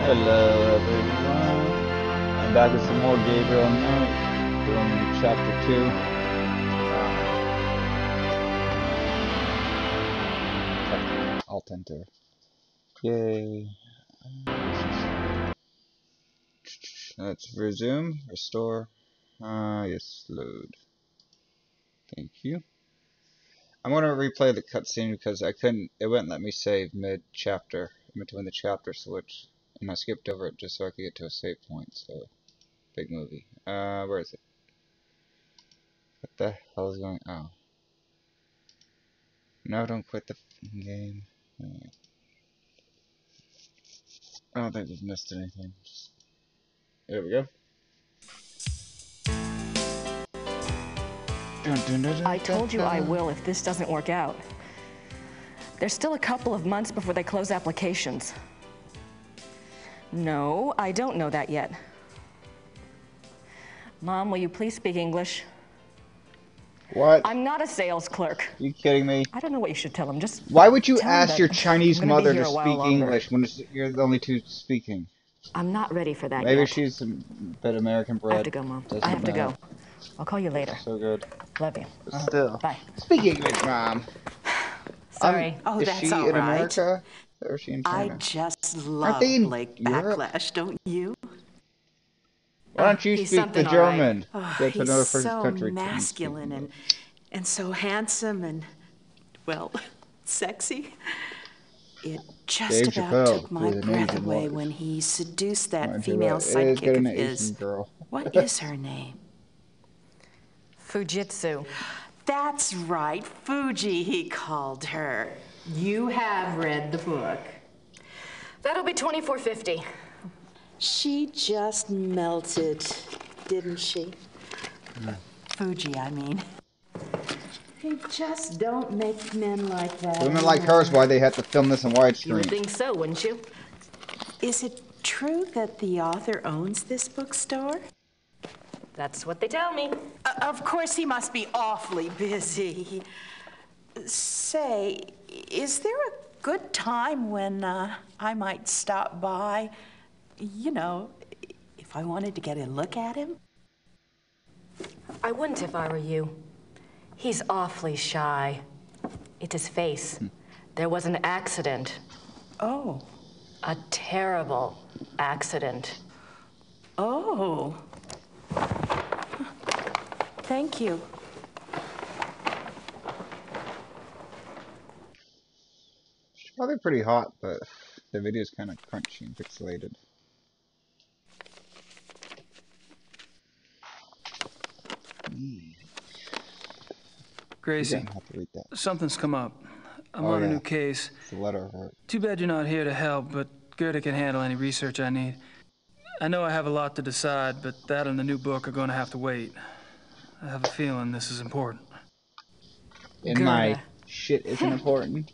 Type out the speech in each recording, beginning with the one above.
Hello everyone, I'm back with some more Gabriel now, doing chapter 2. Alt enter. Yay. Let's resume, restore, yes, load. Thank you. I'm going to replay the cutscene because it wouldn't let me save mid-chapter, in between the chapter switch, and I skipped over it just so I could get to a save point, so, big movie. Where is it? What the hell is going on? Oh. No, don't quit the game. I don't think we've missed anything. There we go. I told you I will if this doesn't work out. There's still a couple of months before they close applications. No, I don't know that yet. Mom, will you please speak English? What? I'm not a sales clerk. You kidding me? I don't know what you should tell him. Just why would you tell him ask that your Chinese I'm gonna be mother here to a while speak longer. English when you're the only two speaking? I'm not ready for that Maybe yet. she's a bit American bred. I have to go, Mom. I have to go. I'll call you later. So good. Love you. But still. Bye. Speak English, Mom. Sorry. Oh, is that's she all in right. America? Or is she in I China? just Aren't they love in Blake Europe? Backlash, don't you? Why don't you he's speak something the all right. German? Oh, Go to he's another person's so country. masculine and so handsome and, well, sexy. It just Dave about Chappelle took my with an breath Asian away wife. when he seduced that Mind you, female it is sidekick getting of an his. Asian girl. What is her name? Fujitsu. That's right, Fuji, he called her. You have read the book. That'll be $24.50. She just melted, didn't she? Fuji, I mean. They just don't make men like that. Women like hers, why they had to film this in You would widescreen. think so, wouldn't you? Is it true that the author owns this bookstore? That's what they tell me. Of course, he must be awfully busy. Say, is there a good time when I might stop by? You know, if I wanted to get a look at him? I wouldn't if I were you. He's awfully shy. It's his face. There was an accident. Oh. A terrible accident. Oh. Thank you. She's probably pretty hot, but the video's kind of crunchy and pixelated. Gracie, You're gonna have to read that. something's come up. I'm on a new case. It's the letter of her. Too bad you're not here to help, but Gerda can handle any research I need. I know I have a lot to decide, but that and the new book are going to have to wait. I have a feeling this is important. And my shit isn't important.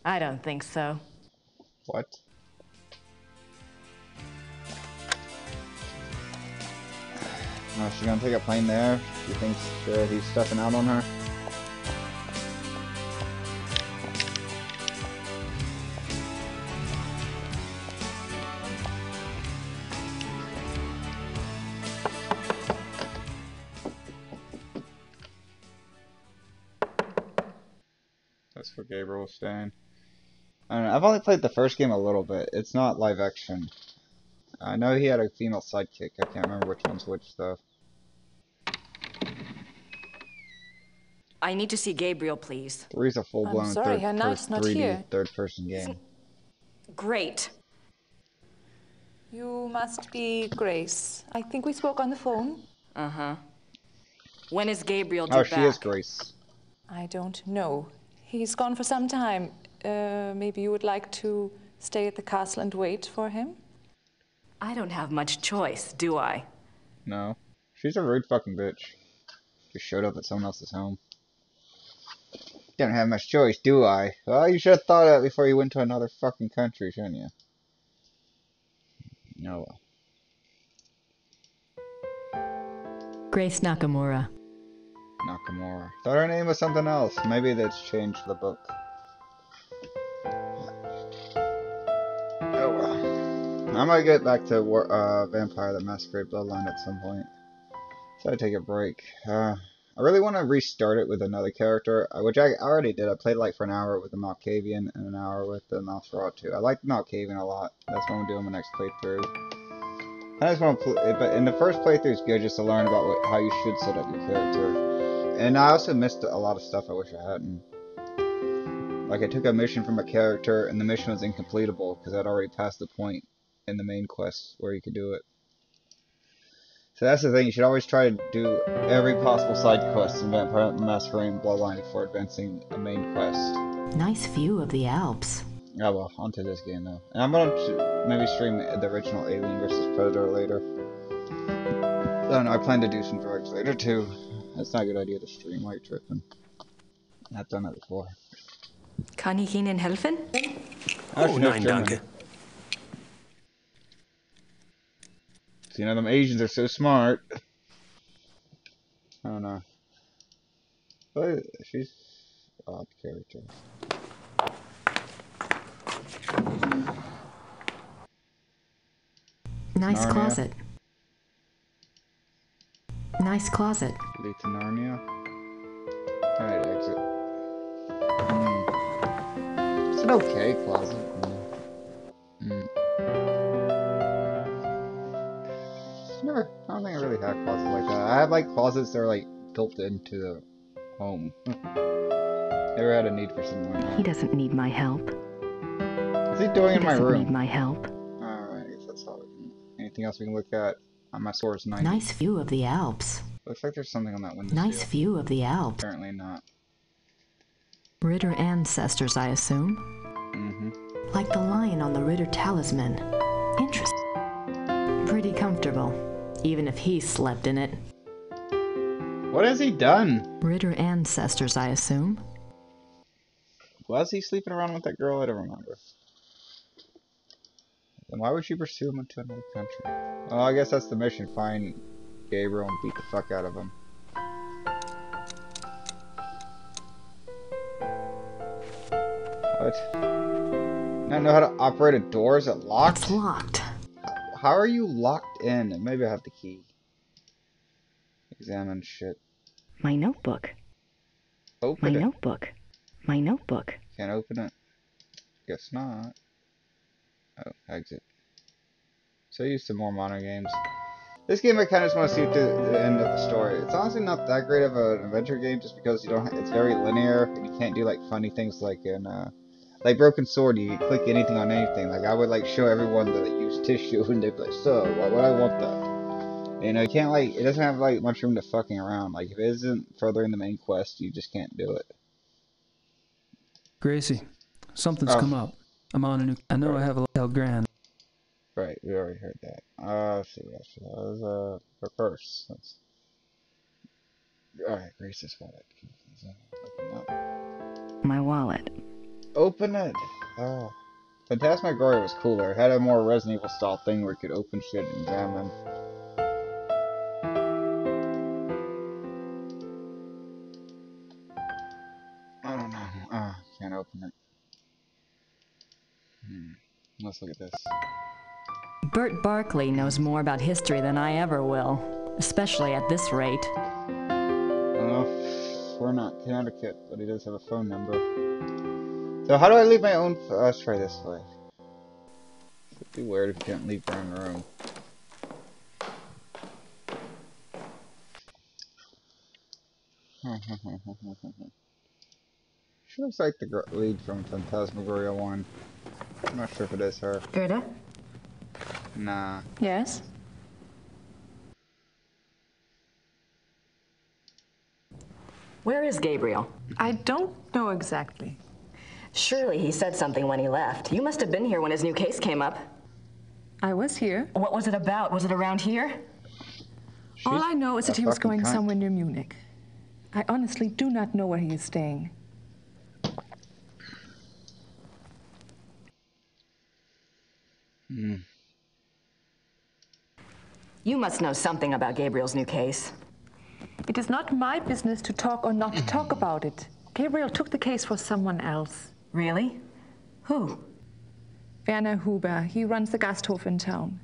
I don't think so. What? Oh, she's gonna take a plane there? She thinks he's stepping out on her? That's where Gabriel was staying. I don't know, I've only played the first game a little bit. It's not live action. I know he had a female sidekick. I can't remember which one's which, though. I need to see Gabriel, please. 3's a full-blown third-person game. Great. You must be Grace. I think we spoke on the phone. Uh-huh. When is Gabriel due Oh, back? she is Grace. I don't know. He's gone for some time. Maybe you would like to stay at the castle and wait for him? I don't have much choice, do I? No. She's a rude fucking bitch. Just showed up at someone else's home. Don't have much choice, do I? Well, you should have thought of it before you went to another fucking country, shouldn't you? No. Grace Nakamura. Nakamura. Thought her name was something else. Maybe that's changed the book. Oh well. I might get back to Vampire the Masquerade Bloodline at some point. So I take a break. I really want to restart it with another character, which I already did. I played like for an hour with the Malkavian and an hour with the Nosferatu. I like the Malkavian a lot. That's what I'm doing my next playthrough. I just want to play, but in the first playthrough is good just to learn about how you should set up your character. And I also missed a lot of stuff I wish I hadn't. Like I took a mission from a character and the mission was incompletable because I'd already passed the point in the main quest where you could do it. So that's the thing, you should always try to do every possible side quest in Vampire the Masquerade Bloodline before advancing a main quest. Nice view of the Alps. Oh well, onto this game though. And I'm gonna maybe stream the original Alien vs Predator later. I don't know, I plan to do some drugs later too. That's not a good idea to stream while you're tripping. I've done it before. Kann ich Ihnen helfen? Oh, nein, danke. So, you know, them Asians are so smart. I don't know. But she's an odd character. Nice Narnia. closet. Nice closet. Lead to Narnia. Alright, exit. It's an okay closet. Never, I don't think I really had closets like that. I have like closets that are like built into the home. Never had a need for something like that. He doesn't need my help. What's he doing in my room? He doesn't need my help. Alright, I guess that's all. Anything else we can look at? My score is 90. Nice view of the Alps. Looks like there's something on that window. Nice view of the Alps. Apparently not. Ritter ancestors, I assume. Mm-hmm. Like the lion on the Ritter talisman. Interesting. Pretty comfortable, even if he slept in it. What has he done? Ritter ancestors, I assume. Was he sleeping around with that girl? I don't remember. Then why would she pursue him into another country? Well, I guess that's the mission. Find Gabriel and beat the fuck out of him. What? I know how to operate a door? Is it locked? It's locked. How are you locked in? Maybe I have the key. Examine shit. My notebook. Open My it. notebook. My notebook. Can't open it. Guess not. Oh, exit. So used to more modern games. This game I kind of just want to see through the end of the story. It's honestly not that great of an adventure game just because you don't. It's very linear and you can't do like funny things like in like Broken Sword. You can click anything on anything. Like I would like show everyone that I use tissue and they'd be like, so why would I want that? You know, you can't like. It doesn't have like much room to fucking around. Like if it isn't furthering the main quest, you just can't do it. Gracie, something's come up. I'm on a new. I know I have a Hell Grand. Right, we already heard that. Let's see what else. That was reverse. Alright, Grace's wallet. Open up. My wallet. Open it! Oh. Phantasmagoria was cooler. It had a more Resident Evil style thing where you could open shit and examine. I don't know. Can't open it. Let's look at this. Bert Barkley knows more about history than I ever will, especially at this rate. Well, we're not Connecticut, but he does have a phone number. So how do I leave my own... let's try this way. It'd be weird if you can't leave your own room. She looks like the lead from Phantasmagoria 1. I'm not sure if it is her. Gerda? Nah. Yes? Where is Gabriel? I don't know exactly. Surely he said something when he left. You must have been here when his new case came up. I was here. What was it about? Was it around here? All I know is that he was fucking going cunt. somewhere near Munich. I honestly do not know where he is staying. You must know something about Gabriel's new case. It is not my business to talk or not to talk about it. Gabriel took the case for someone else. Really? Who? Werner Huber. He runs the Gasthof in town.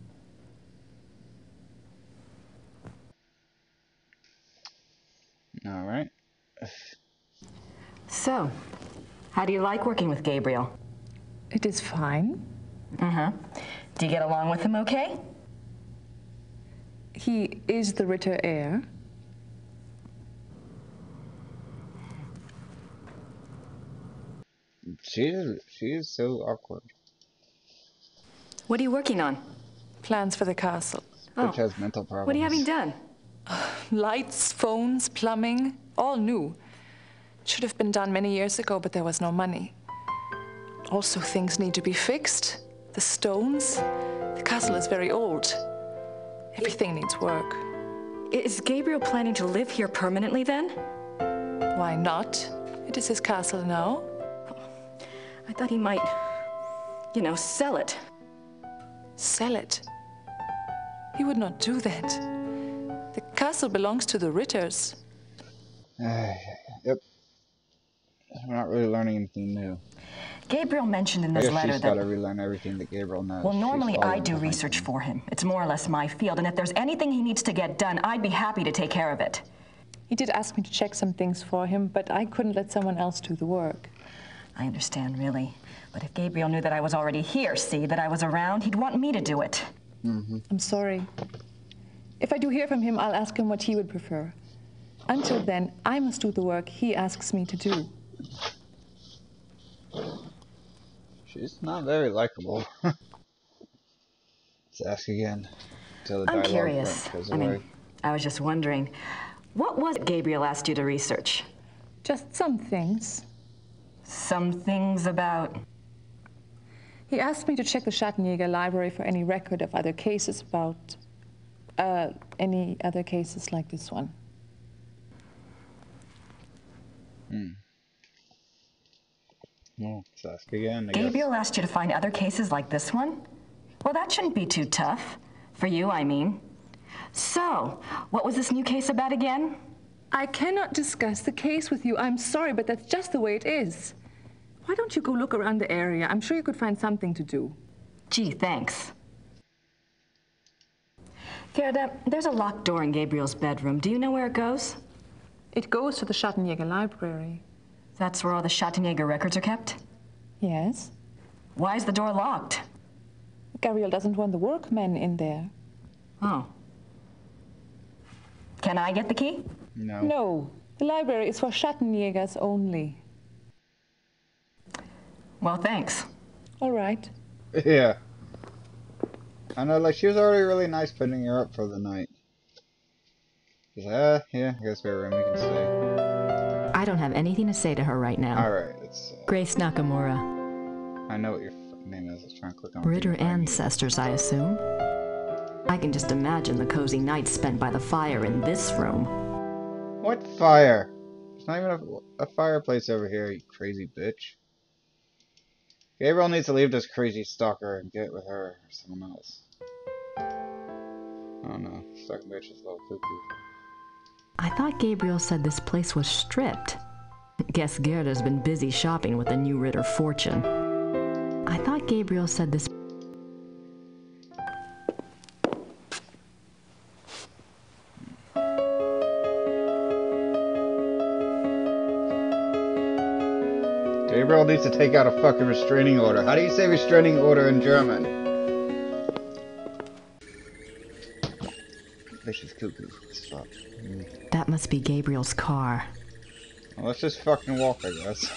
All right. So, how do you like working with Gabriel? It is fine. Do you get along with him okay? He is the Ritter heir. She is so awkward. What are you working on? Plans for the castle. Bitch has mental problems. What are you having done? Lights, phones, plumbing, all new. Should have been done many years ago, but there was no money. Also, things need to be fixed. The stones. The castle is very old. Everything needs work. Is Gabriel planning to live here permanently then? Why not? It is his castle now. I thought he might, sell it. Sell it. He would not do that. The castle belongs to the Ritters. Yep. We're not really learning anything new. Gabriel mentioned in I this guess letter she's that... got to relearn everything that Gabriel knows. Well, She's normally I following do behind research him. for him. It's more or less my field, and if there's anything he needs to get done, I'd be happy to take care of it. He did ask me to check some things for him, but I couldn't let someone else do the work. I understand, really. But if Gabriel knew that I was already here, that I was around, he'd want me to do it. I'm sorry. If I do hear from him, I'll ask him what he would prefer. Until then, I must do the work he asks me to do. She's not very likable. Let's ask again. Until the I'm dialogue curious. goes away. I was just wondering, what was it Gabriel asked you to research? Just some things. Some things about... He asked me to check the Schattenjäger library for any record of other cases about... any other cases like this one. Well, let's ask again, I guess. Gabriel asked you to find other cases like this one? Well, that shouldn't be too tough. For you, I mean. So, what was this new case about again? I cannot discuss the case with you. I'm sorry, but that's just the way it is. Why don't you go look around the area? I'm sure you could find something to do. Gee, thanks. Gerda, there's a locked door in Gabriel's bedroom. Do you know where it goes? It goes to the Schattenjäger library. That's where all the Schattenjäger records are kept? Yes? Why is the door locked? Gabriel doesn't want the workmen in there. Oh. Can I get the key? No. No, the library is for Schattenjägers only. Well, thanks. All right. Yeah. I know, like, she was already really nice putting her up for the night. She's like, yeah, I guess we're room, we can stay. I don't have anything to say to her right now. Alright, it's... Grace Nakamura. I know what your fucking name is. Let's try and click on Ritter it. ancestors, I assume. I can just imagine the cozy nights spent by the fire in this room. What fire? There's not even a fireplace over here, you crazy bitch. Gabriel needs to leave this crazy stalker and get with her or someone else. Oh no, fucking bitch is a little cuckoo. I thought Gabriel said this place was stripped. Guess Gerda's been busy shopping with the new Ritter fortune. I thought Gabriel said this... Gabriel needs to take out a fucking restraining order. How do you say restraining order in German? Bitch is cuckoo as fuck. That must be Gabriel's car. Well, let's just fucking walk, I guess.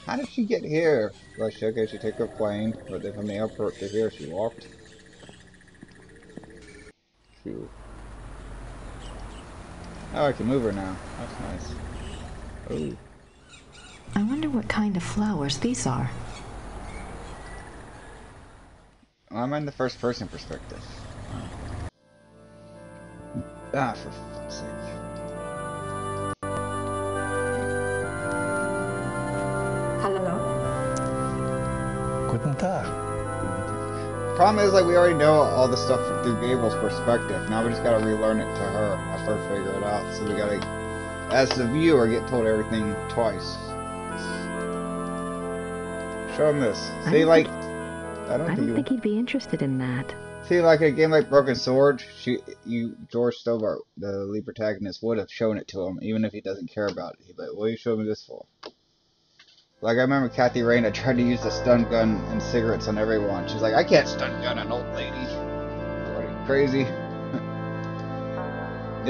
How did she get here? Well, okay, she took her plane, but then from the airport to here, she walked. Phew. Oh, I can move her now. That's nice. Oh. I wonder what kind of flowers these are. Well, I'm in the first person perspective. Ah, for fuck's sake. Hello. Guten Tag. Problem is, like, we already know all the stuff through Gabriel's perspective. Now we just gotta relearn it to her, have her figure it out. So we gotta, as the viewer, get told everything twice. Show him this. I See, don't like, think- I don't I don't think think he'd be interested in that. See, like a game like Broken Sword, George Stobart, the lead protagonist, would have shown it to him, even if he doesn't care about it. He'd be like, what are you showing me this for? Like, I remember Kathy Rayna tried to use the stun gun and cigarettes on everyone. She's like, I can't stun gun an old lady. What, are you crazy?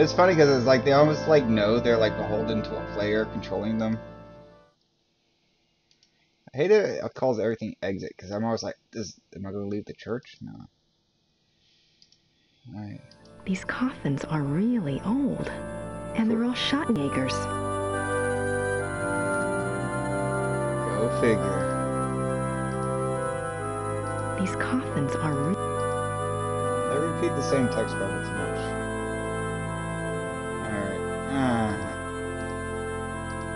It's funny because it's like they almost like know they're like beholden to a player controlling them. I hate it. It calls everything exit because I'm always like, am I going to leave the church? No. Alright. These coffins are really old. And they're all Schottenjägers. Go figure. These coffins are They repeat the same text probably too much. Alright.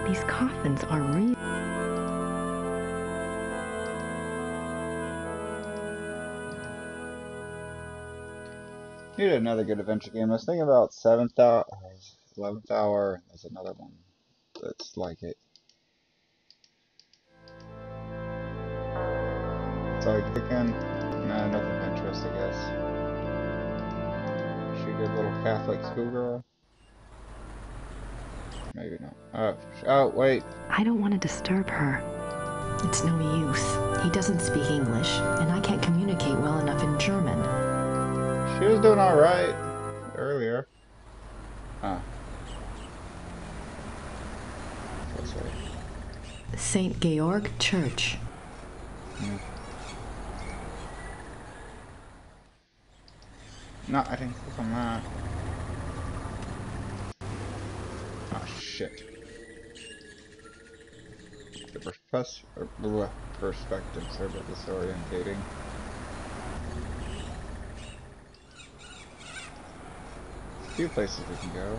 These coffins are real. Need another good adventure game. I was thinking about 7th hour, 11th hour. There's another one that's like it. So again, nah, nothing of interest, I guess. She a good little Catholic schoolgirl? Maybe not. Oh, wait. I don't want to disturb her. It's no use. He doesn't speak English, and I can't communicate well enough in German. She was doing alright earlier. Huh. That's right. St. Georg Church. No, I didn't click on that. Oh, shit. The perspectives are a bit disorientating. A few places we can go.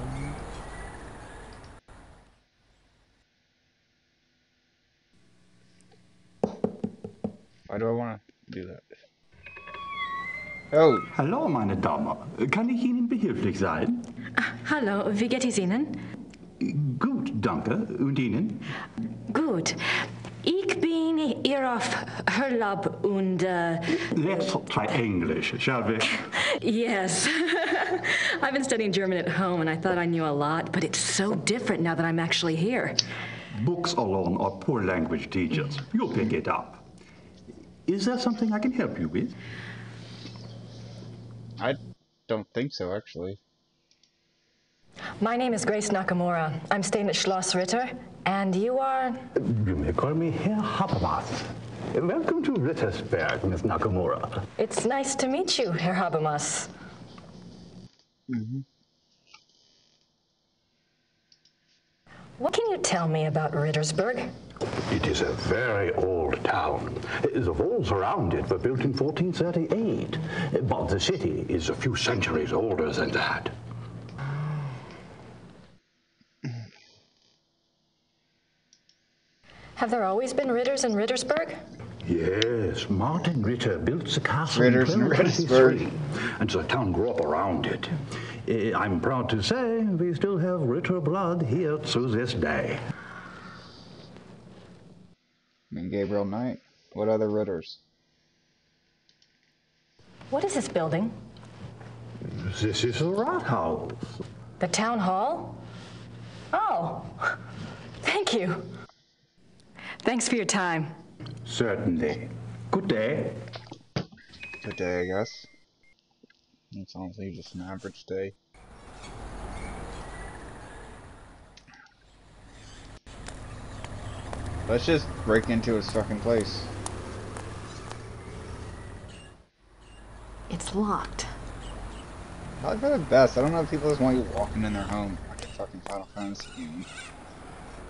Why do I want to do that? Oh! Hallo, meine Dame. Kann ich Ihnen behilflich sein? Hallo, wie geht es Ihnen? Gut, danke. Und Ihnen? Gut. Ich bin hier auf Urlaub und Let's try English, shall we? yes. I've been studying German at home and I thought I knew a lot, but it's so different now that I'm actually here. Books alone are poor language teachers. You'll pick it up. Is there something I can help you with? I don't think so, actually. My name is Grace Nakamura. I'm staying at Schloss Ritter, and you are? You may call me Herr Habermas. Welcome to Rittersberg, Miss Nakamura. It's nice to meet you, Herr Habermas. What can you tell me about Rittersberg? It is a very old town. The walls around it were built in 1438, but the city is a few centuries older than that. Have there always been Ritters in Rittersberg? Yes, Martin Ritter built the castle Ritters in in 1223, and the town grew up around it. I'm proud to say we still have Ritter blood here to this day. And Gabriel Knight. What other Ritters? What is this building? This is the Rathaus. The town hall? Oh, thank you. Thanks for your time. Certainly. Good day. Good day, I guess. It's honestly just an average day. Let's just break into his fucking place. It's locked. Probably for the best. I don't know if people just want you walking in their home like a fucking Final Fantasy game.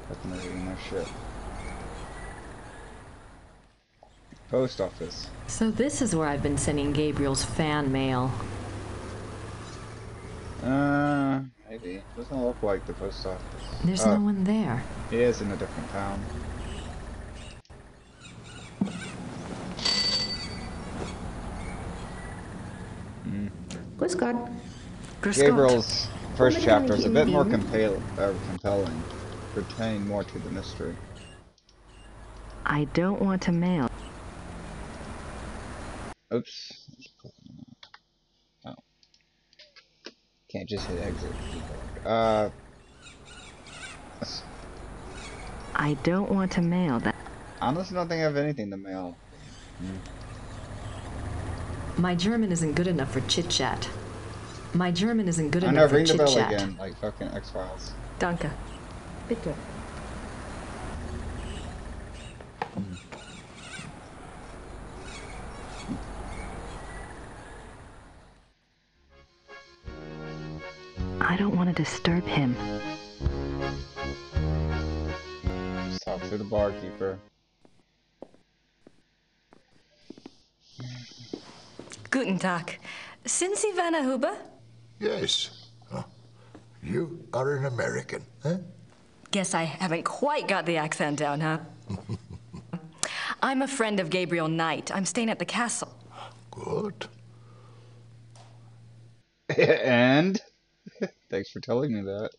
Fucking reading their shit. Post office. So this is where I've been sending Gabriel's fan mail. Maybe. Doesn't look like the post office. There's no one there. He is in a different town. Grüß Gott. Gabriel's first chapter is a bit more compelling, pertaining more to the mystery. I don't want to mail. Oops. Oh. Can't just hit exit. I don't want to mail that. I honestly don't think I have anything to mail. My German isn't good enough for chit-chat. My German isn't good I know, enough for ring the bell chit-chat. again, like fucking X-Files. Danke. Bitte. I don't want to disturb him. Just talk to the barkeeper. Guten Tag. Sind Sie Werner Huber? Yes. Huh. You are an American, huh? Guess I haven't quite got the accent down, huh? I'm a friend of Gabriel Knight. I'm staying at the castle. Good. And? Thanks for telling me that.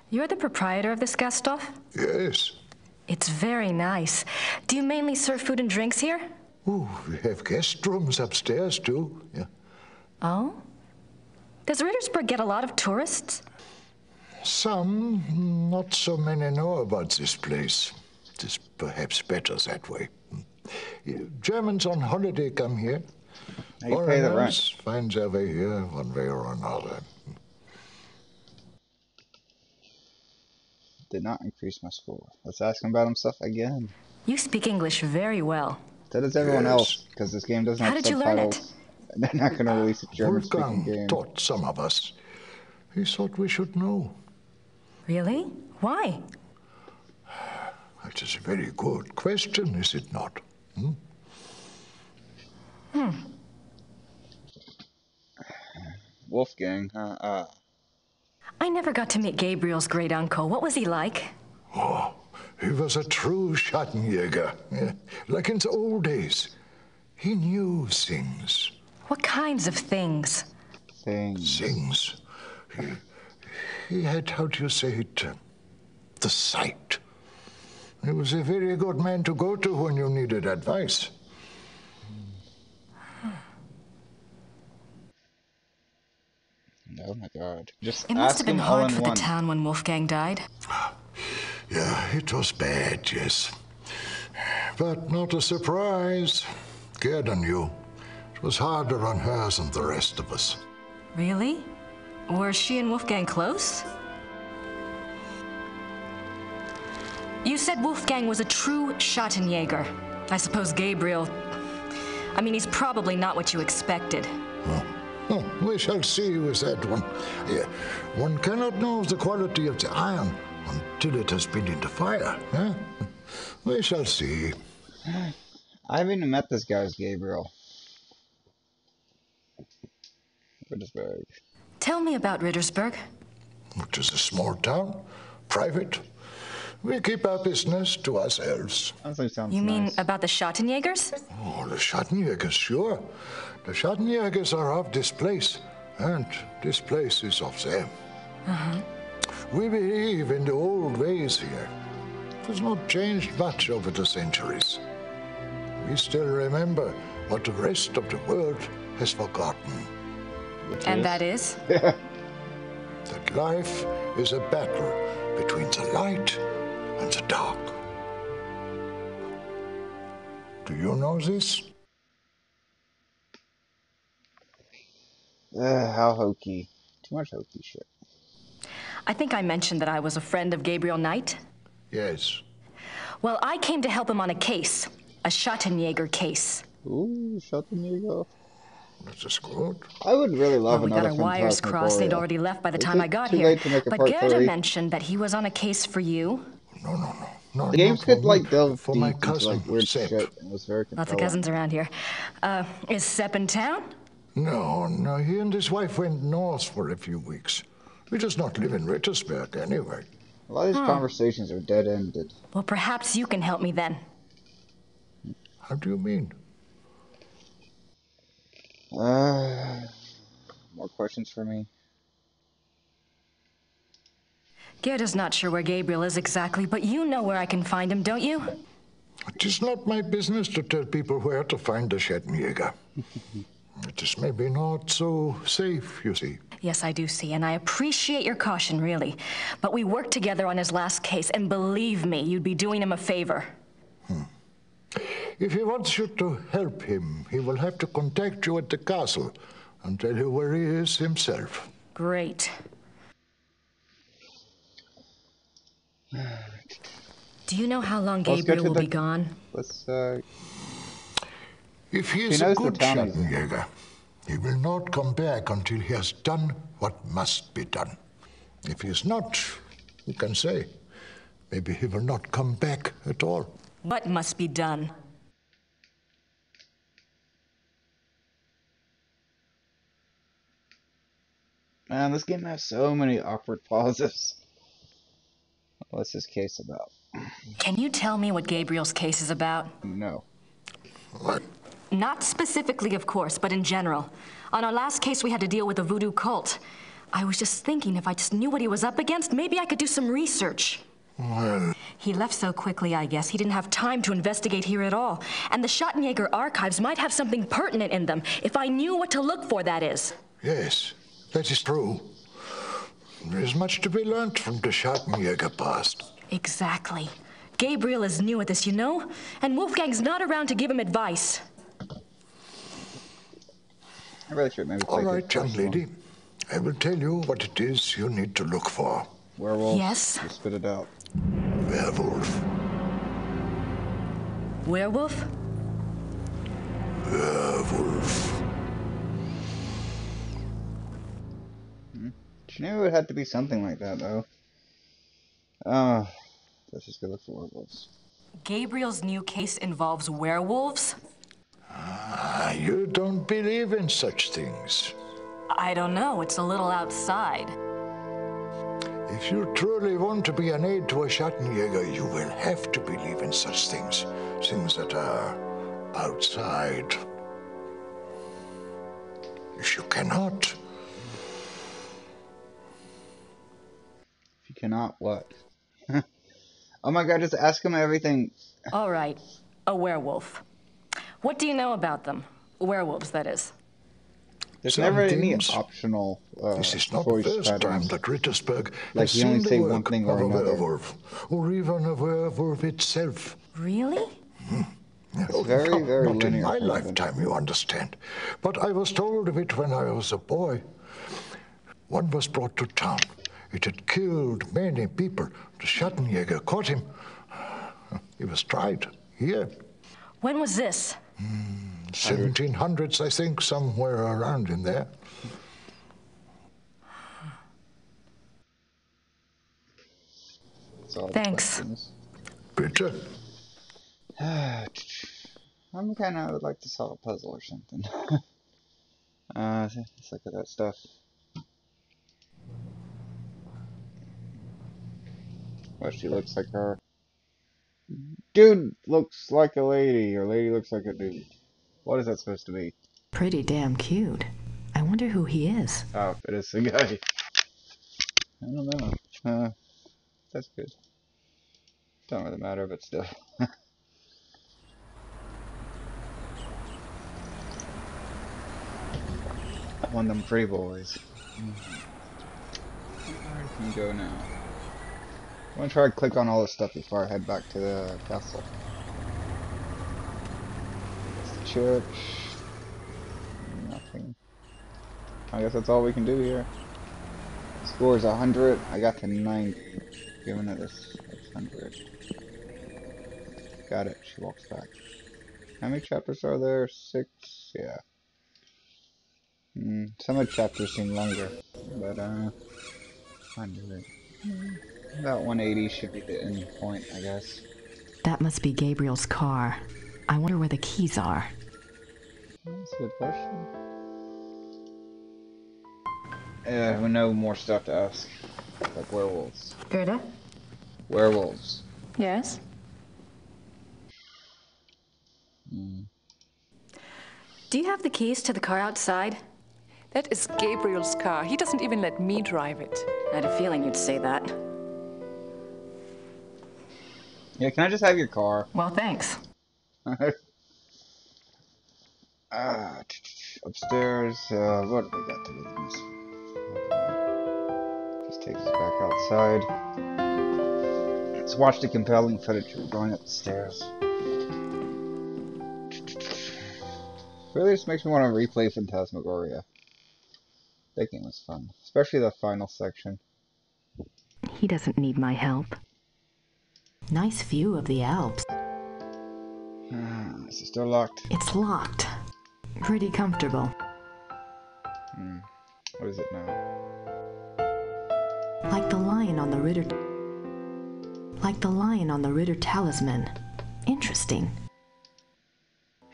You're the proprietor of this Gasthof? Yes. It's very nice. Do you mainly serve food and drinks here? Ooh, we have guest rooms upstairs, too. Yeah. Oh? Does Rittersburg get a lot of tourists? Some, not so many know about this place. It is perhaps better that way. Germans on holiday come here. You pay the rent. Foreigners find their way here one way or another. Did not increase my score. Let's ask him about himself again. You speak English very well. So does everyone Yes. else, because this game doesn't How have did you learn subtitles. They're not going to release a German-speaking Wolfgang game. taught some of us. He thought we should know. Really? Why? It is a very good question, is it not? Wolfgang, huh? I never got to meet Gabriel's great uncle. What was he like? Oh, he was a true Schattenjäger, yeah, like in the old days. He knew things. What kinds of things? Things. He had, how do you say it, the sight. He was a very good man to go to when you needed advice. Oh my god. Just It must ask have been him all hard in for the one. town when Wolfgang died. Yeah, it was bad, yes. But not a surprise. Gerda knew. It was harder on her than the rest of us. Really? Were she and Wolfgang close? You said Wolfgang was a true Schattenjäger. I suppose Gabriel... I mean, he's probably not what you expected. Oh, we shall see with that one. Yeah, one cannot know the quality of the iron until it has been in the fire. Huh? We shall see. I haven't even met this guy as Gabriel. Rittersburg. Tell me about Rittersburg. It is a small town, private. We keep our business to ourselves. Honestly, sounds You mean nice. about the Schattenjägers? Oh, the Schattenjägers, sure. The Schattenjägers are of this place, and this place is of them. We believe in the old ways here. It has not changed much over the centuries. We still remember what the rest of the world has forgotten. And that is? That life is a battle between the light and the dark. Do you know this? How hokey. Too much hokey shit. I think I mentioned that I was a friend of Gabriel Knight. Yes. Well, I came to help him on a case. A Schattenjäger case. Ooh, shut the nigga. That is good. I would really love We got another our wires crossed. They'd Phantasmagoria. already left by the Is time it I got too here. late to make a But part Gerda 3? mentioned that he was on a case for you. No, The games not could for like me, delve for deep my into cousin, like weird Sepp. shit, and it was very compelling. Lots of cousins around here. Is Sepp in town? No, he and his wife went north for a few weeks. He does not live in Rittersburg anyway. A lot of these conversations are dead-ended. Well, perhaps you can help me then. How do you mean? More questions for me? Gerda's not sure where Gabriel is exactly, but you know where I can find him, don't you? It is not my business to tell people where to find the Schattenjäger. It is maybe not so safe, you see. Yes, I do see, and I appreciate your caution, really. But we worked together on his last case, and believe me, you'd be doing him a favor. If he wants you to help him, he will have to contact you at the castle and tell you where he is himself. Great. Do you know how long Gabriel will be gone? If he is a good Schattenjäger, he will not come back until he has done what must be done. If he is not, who can say? Maybe he will not come back at all. What must be done? Man, this game has so many awkward pauses. What's this case about? Can you tell me what Gabriel's case is about? No. What? Not specifically, of course, but in general. On our last case, we had to deal with a voodoo cult. I was just thinking if I just knew what he was up against, maybe I could do some research. Well... He left so quickly, I guess. He didn't have time to investigate here at all. And the Schattenjäger archives might have something pertinent in them, if I knew what to look for, that is. Yes, that is true. There is much to be learned from the Schattenjäger past. Exactly. Gabriel is new at this, you know? And Wolfgang's not around to give him advice. I really should maybe all right, young lady. I will tell you what it is you need to look for. Werewolf? Yes? You spit it out. Werewolf. Werewolf? Werewolf. She knew it had to be something like that, though. Let's just go look for werewolves. Gabriel's new case involves werewolves? You don't believe in such things. I don't know. It's a little outside. If you truly want to be an aid to a Schattenjäger, you will have to believe in such things. Things that are outside. If you cannot... If you cannot, what? Oh my god, just ask him everything. All right. A werewolf. What do you know about them? Werewolves, that is. There's never any optional this is not the first time that Rittersberg like has you only seen say the one work thing of or a another. werewolf, or even a werewolf itself. Really? It's very not linear. In my lifetime, you understand. But I was told of it when I was a boy. One was brought to town. It had killed many people. The Schattenjäger caught him. He was tried here. When was this? 1700s, I think, somewhere around in there. Thanks. Bitte. I'm kind of would like to solve a puzzle or something. Let's look at that stuff. Well, she looks like her. Dude looks like a lady, or lady looks like a dude. What is that supposed to be? Pretty damn cute. I wonder who he is. Oh, it is the guy. I don't know. That's good. Don't really matter, but still. One of them pretty boys. Where can you go now? I'm gonna try to click on all this stuff before I head back to the castle. It's the church. Nothing. I guess that's all we can do here. Score is 100. I got to 90. Giving it a 600. Got it. She walks back. How many chapters are there? 6? Yeah. Some of the chapters seem longer, but 100. About 180 should be the end point, I guess. That must be Gabriel's car. I wonder where the keys are. That's a good question. We know more stuff to ask. Like werewolves. Gerda? Werewolves. Yes? Do you have the keys to the car outside? That is Gabriel's car. He doesn't even let me drive it. I had a feeling you'd say that. Yeah, can I just have your car? Well, thanks. Upstairs, what have we got to do with this? Just takes us back outside. Let's watch the compelling footage of going up the stairs. Really just makes me want to replay Phantasmagoria. That game was fun. Especially the final section. He doesn't need my help. Nice view of the Alps. Is it still locked? It's locked. Pretty comfortable. What is it now? Like the lion on the Ritter... Like the lion on the Ritter talisman. Interesting.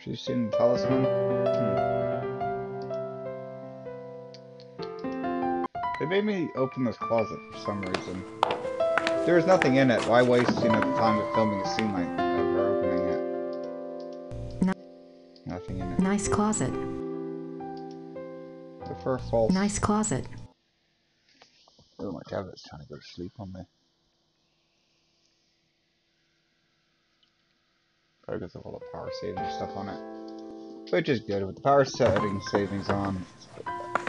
She's seen the talisman? They made me open this closet for some reason. There was nothing in it. Why waste enough time of filming a scene like her opening it? Nothing in it. Nice closet. Prefer false. Nice closet. Oh, my tablet's trying to go to sleep on me. Because of all the power saving stuff on it. Which is good. With the power setting savings on, the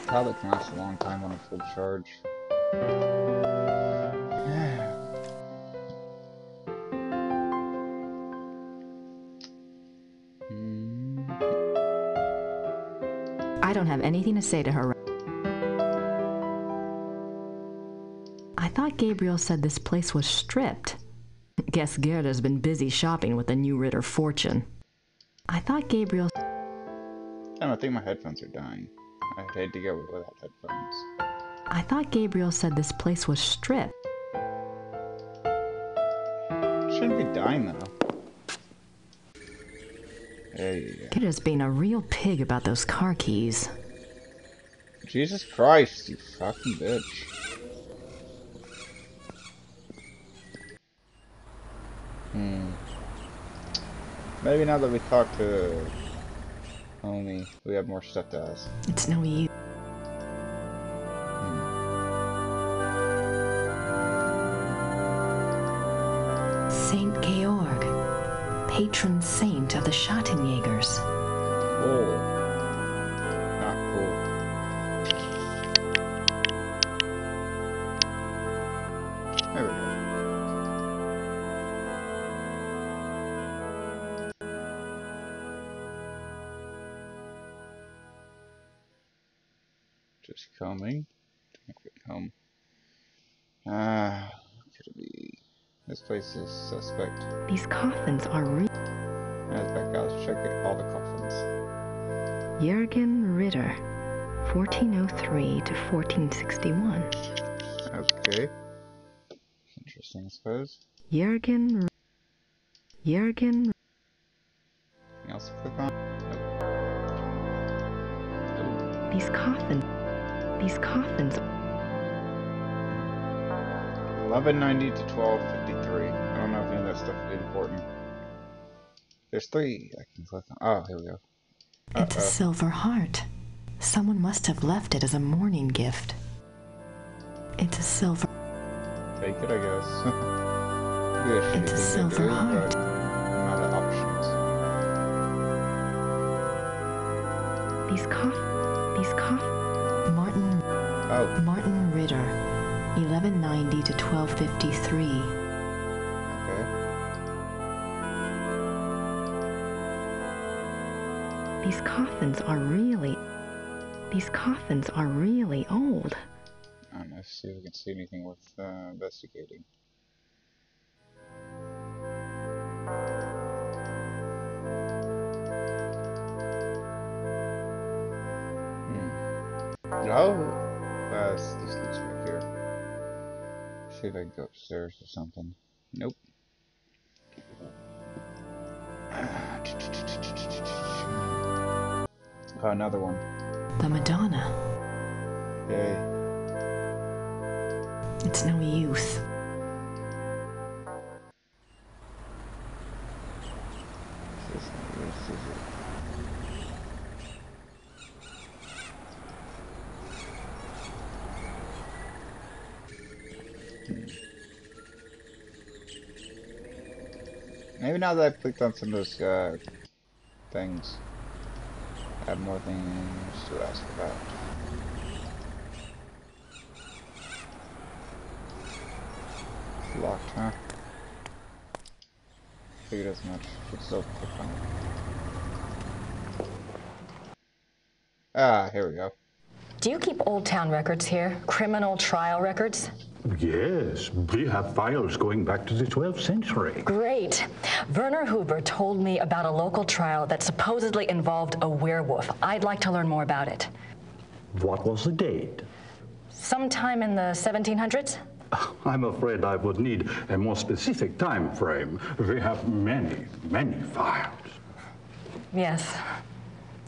tablet can last a long time on a full charge. I don't have anything to say to her. I thought Gabriel said this place was stripped. Guess Gerda's been busy shopping with the new Ritter fortune. I thought Gabriel... I think my headphones are dying. I'd hate to go without headphones. I thought Gabriel said this place was stripped. Shouldn't be dying though. There you go. Gerda's being a real pig about those car keys. Jesus Christ, you fucking bitch. Maybe now that we talked to Homie, we have more stuff to ask. It's no use. Saint Georg, patron saint of the Schattenjägers. Cool. Not cool. There we go. Just coming. Home. Could it be? This place is suspect. These coffins are real. Let's back out. Let's check all the coffins. Jürgen Ritter, 1403 to 1461. Okay. Interesting, I suppose. Jürgen. Anything else to click on? Nope. These coffins. 1190 to 1253. I don't know if any of that stuff is important. There's 3 I can click on. Oh, here we go. It's a silver heart. Someone must have left it as a mourning gift. It's a silver. Take it, I guess. It's a silver heart. I'm out of options. Martin Ritter, 1190 to 1253. Okay. These coffins are really old. I don't know, see if we can see anything worth investigating. Oh, this looks right here. See if I can go upstairs or something. Nope. Oh, another one. The Madonna. Yay. It's no use. Maybe now that I've clicked on some of those things, I have more things to ask about. Locked, huh? Figured as much. Should still click on it. Ah, here we go. Do you keep Old Town records here? Criminal trial records? Yes, we have files going back to the 12th century. Great. Werner Huber told me about a local trial that supposedly involved a werewolf. I'd like to learn more about it. What was the date? Sometime in the 1700s? I'm afraid I would need a more specific time frame. We have many, many files. Yes,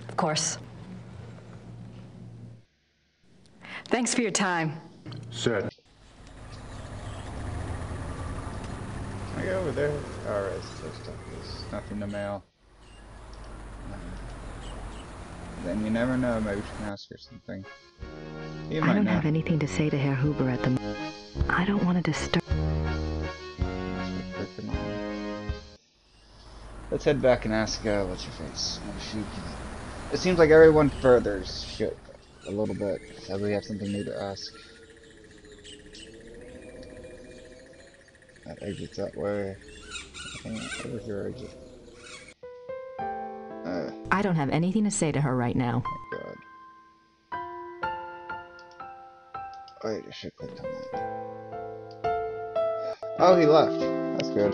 of course. Thanks for your time. Sir. Can I go over there? Alright, so stuff is nothing to mail. Then you never know, maybe we can ask her something. You might I don't know. have anything to say to Herr Huber at the moment. I don't want to disturb. Let's head back and ask, what's your face? It seems like everyone furthers shit a little bit, so we have something new to ask. That exit's that way. I think over here exit. I don't have anything to say to her right now. Oh god. Wait, I should click on that. Oh, he left. That's good.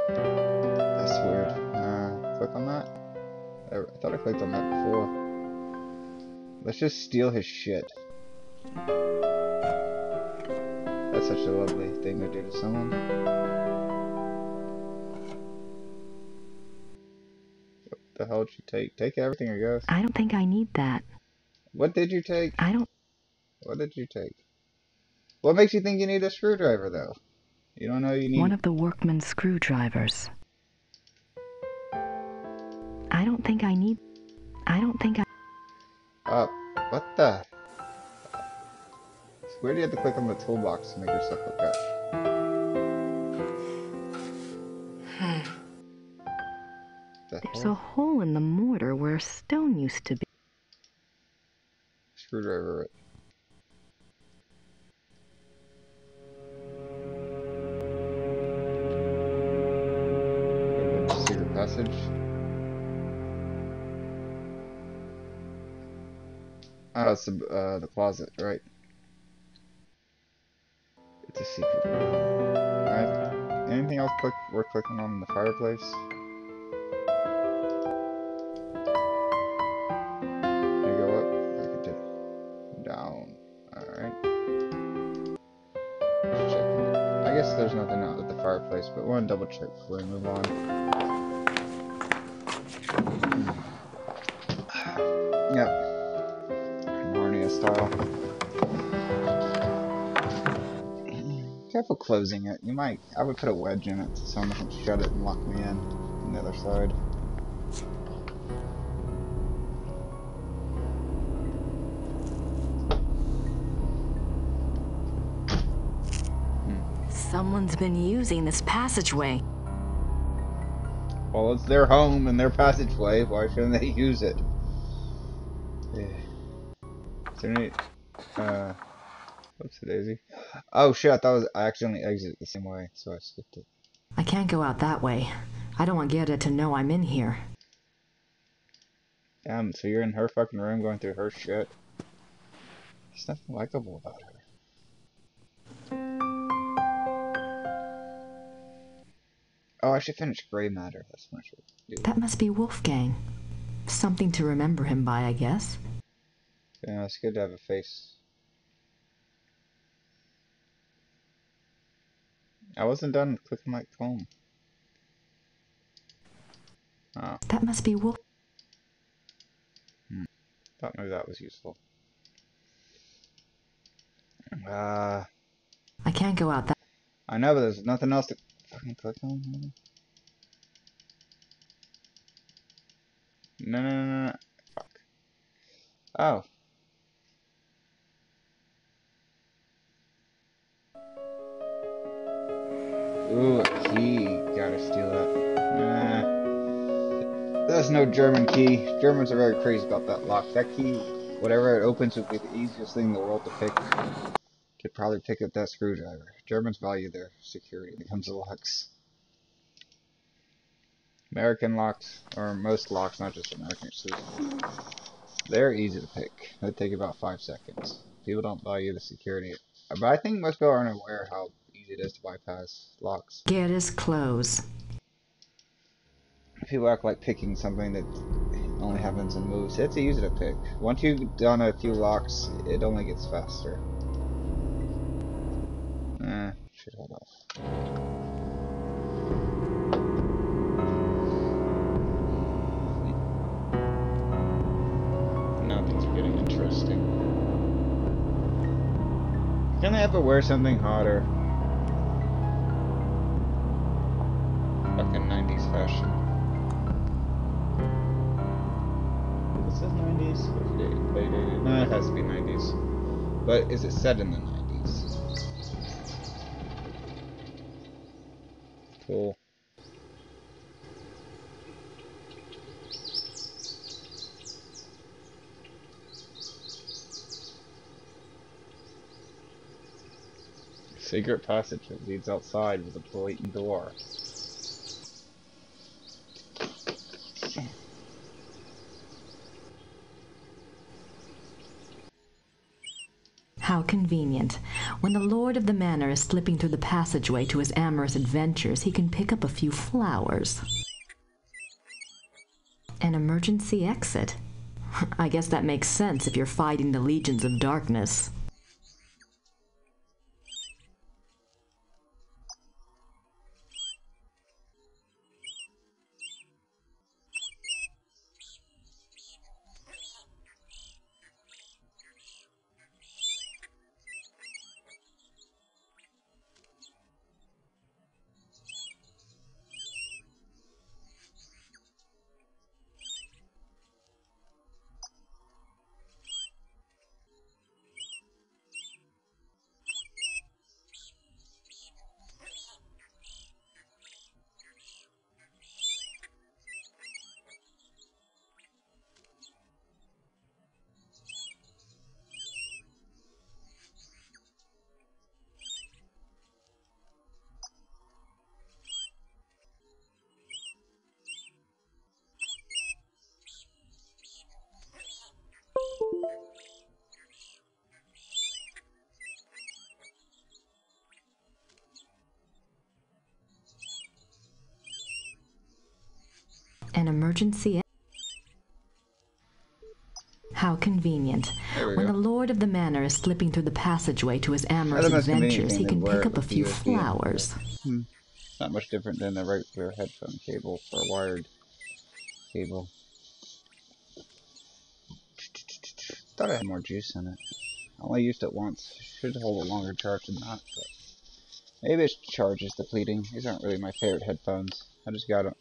That's weird. Click on that? I thought I clicked on that before. Let's just steal his shit. That's such a lovely thing to do to someone. What the hell did you take? Take everything, I guess. I don't think I need that. What did you take? I don't. What did you take? What makes you think you need a screwdriver, though? You don't know you need... One of the workman's screwdrivers. I don't think I need... I don't think I... What the... Where do you have to click on the toolbox to make yourself look up? There's a hole in the mortar where stone used to be. Screwdriver it. Secret passage. Oh, it's the closet, right? It's a secret room. Alright. Anything else worth clicking on in the fireplace? Can you go up? I could do down. Alright. Just checking it. I guess there's nothing out at the fireplace, but we're gonna double check before we move on. Yep. Narnia style. Careful closing it. You might. I would put a wedge in it so someone can shut it and lock me in on the other side. Someone's been using this passageway. Well, it's their home and their passageway. Why shouldn't they use it? Yeah. Is there any... Whoops, Daisy. Oh shit, I accidentally exited the same way, so I skipped it. I can't go out that way. I don't want Gerda to know I'm in here. Damn, so you're in her fucking room going through her shit? There's nothing likable about her. Oh, I should finish Grey Matter. That's what I should do. That must be Wolfgang. Something to remember him by, I guess. Yeah, it's good to have a face. I wasn't done clicking that comb. Oh. That must be Wolf. Thought maybe that was useful. I can't go out that. I know, but there's nothing else to fucking click on. No. Fuck. Oh. Ooh, a key. Got a steal that. That's no German key. Germans are very crazy about that lock. That key, whatever it opens, would be the easiest thing in the world to pick. Could probably pick up that screwdriver. Germans value their security when it comes to locks. American locks, or most locks, not just American, they're easy to pick. They take about 5 seconds. People don't value the security. But I think most people aren't aware how easy it is to bypass locks. Get his clothes. People act like picking something that only happens in moves. It's easy to pick. Once you've done a few locks, it only gets faster. Should hold off. Now things are getting interesting. Gonna have to wear something hotter. Fucking 90s fashion. Is this 90s? No, it has to be 90s. But is it set in the 90s? Cool. Secret passage that leads outside with a blatant door. How convenient. When the lord of the manor is slipping through the passageway to his amorous adventures, he can pick up a few flowers. An emergency exit. I guess that makes sense if you're fighting the legions of darkness. An emergency. How convenient. When the lord of the manor is slipping through the passageway to his amorous adventures, he can pick up a few flowers. Not much different than a regular headphone cable or a wired cable. Thought I had more juice in it. I only used it once. Should hold a longer charge than that, but maybe its charge is depleting. These aren't really my favorite headphones. I just got them.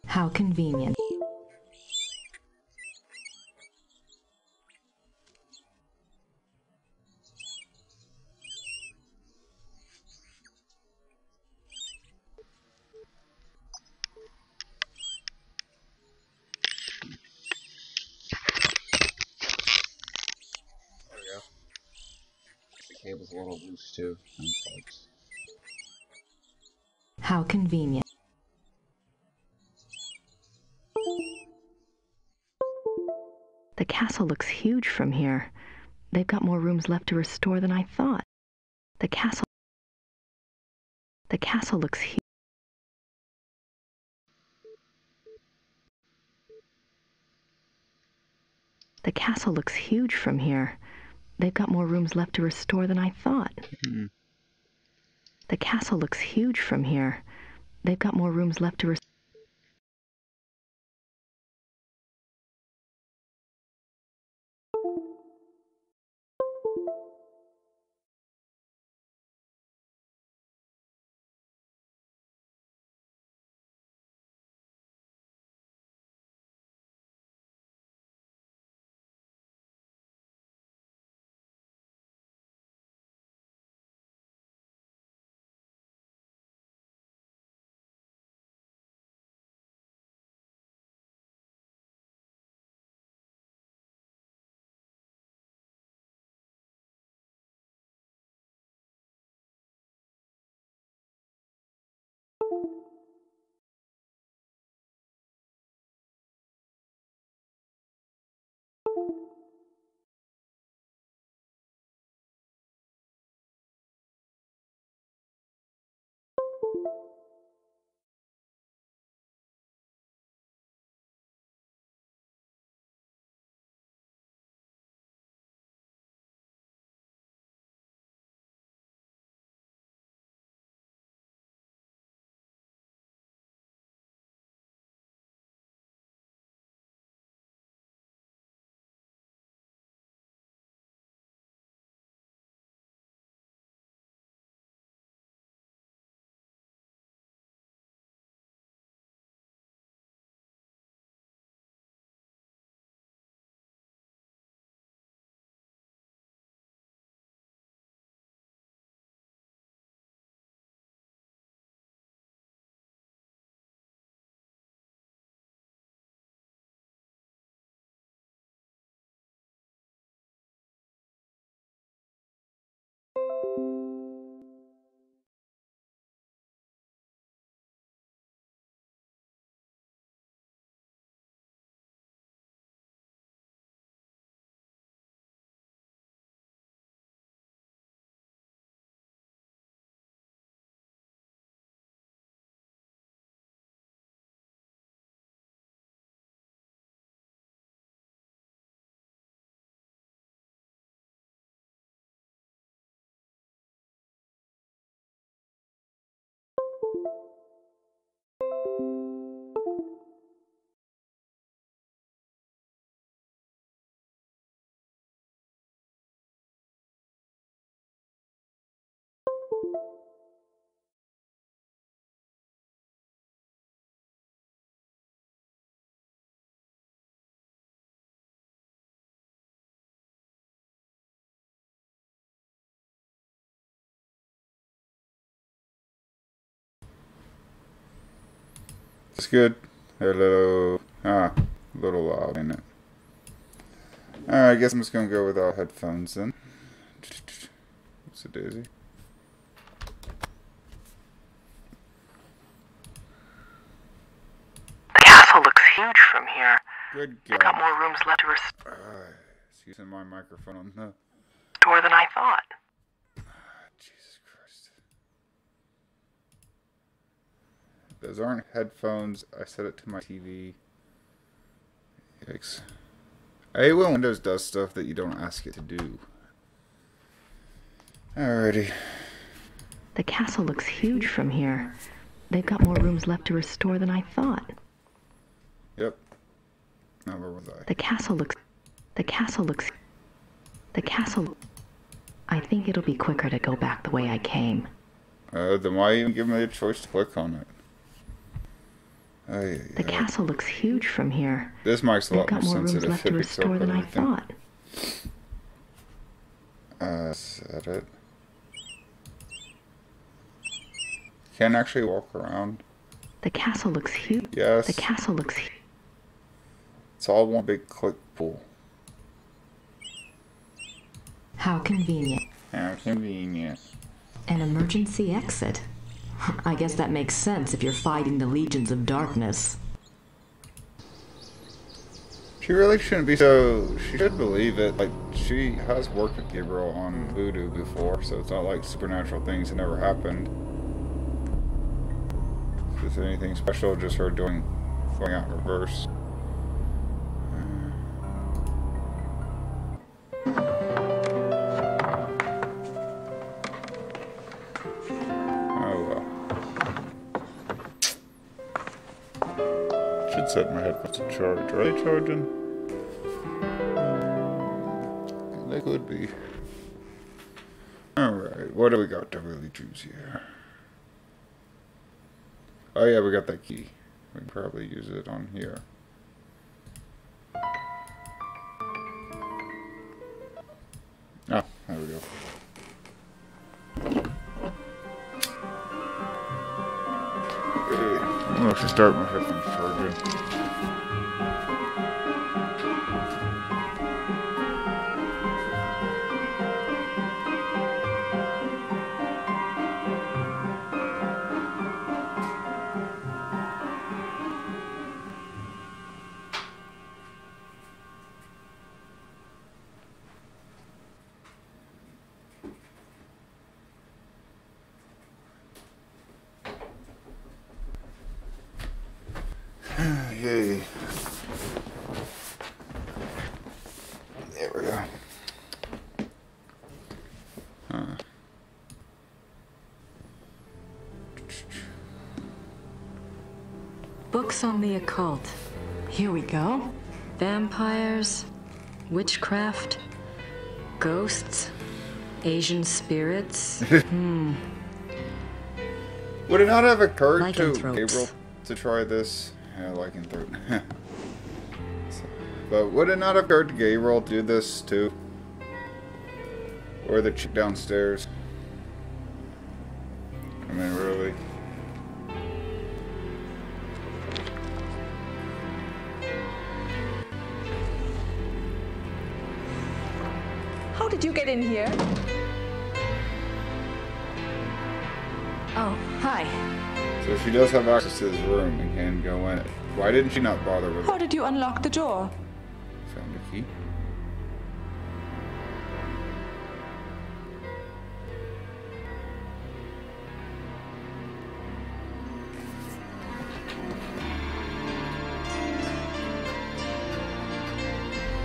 How convenient. There we go. The cable's a little loose too. How convenient. The castle looks huge from here. They've got more rooms left to restore than I thought. The castle looks huge. The castle looks huge from here. They've got more rooms left to restore than I thought. The castle looks huge from here. They've got more rooms left to restore. It's good. A little loud, ain't it? Alright, I guess I'm just gonna go without headphones then. What's a daisy? The castle looks huge from here. Good I've God. got more rooms left to restore It's using my microphone on the... than I thought. Jesus Christ. Those aren't headphones. I set it to my TV. Yikes. I hate when Windows does stuff that you don't ask it to do. Alrighty. The castle looks huge from here. They've got more rooms left to restore than I thought. Yep. Now where was I? The castle looks... I think it'll be quicker to go back the way I came. Then why even give me a choice to click on it? The castle looks huge from here. This mic's a lot more They've got more rooms sensitive. left to restore than I thought. Is that it? Can't actually walk around. The castle looks huge. Yes. The castle looks huge. It's all one big click pull. How convenient. How convenient. An emergency exit. I guess that makes sense if you're fighting the legions of darkness. She really shouldn't be so... She should believe it. Like, she has worked with Gabriel on voodoo before, so it's not like supernatural things that never happened. If there's anything special, just her going out in reverse. Set my headphones to charge. Are they charging? They could be. Alright, what do we got to really choose here? Oh yeah, we got that key. We can probably use it on here. Oh, there we go. I'm gonna actually start my headphones charging. Yay. There we go. Books on the occult. Here we go. Vampires, witchcraft, ghosts, Asian spirits. Would it not have occurred to Lycanthropes. Gabriel to try this? Yeah, lycanthrope. But would it not have occurred to Gabriel to do this too? Or the chick downstairs? I mean, really? How did you get in here? Oh, hi. So she does have access to this room and can go in it. Why didn't she not bother with How it? did you unlock the door? Found a key.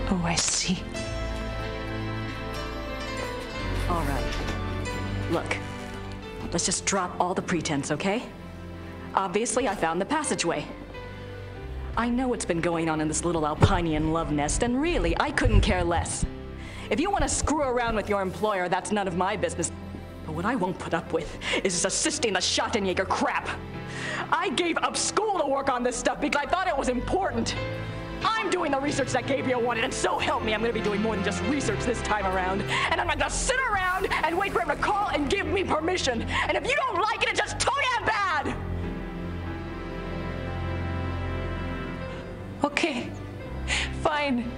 Oh, I see. All right. Look, let's just drop all the pretense, okay? Obviously, I found the passageway. I know what's been going on in this little Alpinian love nest, and really, I couldn't care less. If you want to screw around with your employer, that's none of my business. But what I won't put up with is assisting the Schottenjäger crap. I gave up school to work on this stuff because I thought it was important. I'm doing the research that Gabriel wanted, and so help me, I'm gonna be doing more than just research this time around. And I'm not gonna sit around and wait for him to call and give me permission. And if you don't like it, it's just too damn bad! Okay, fine.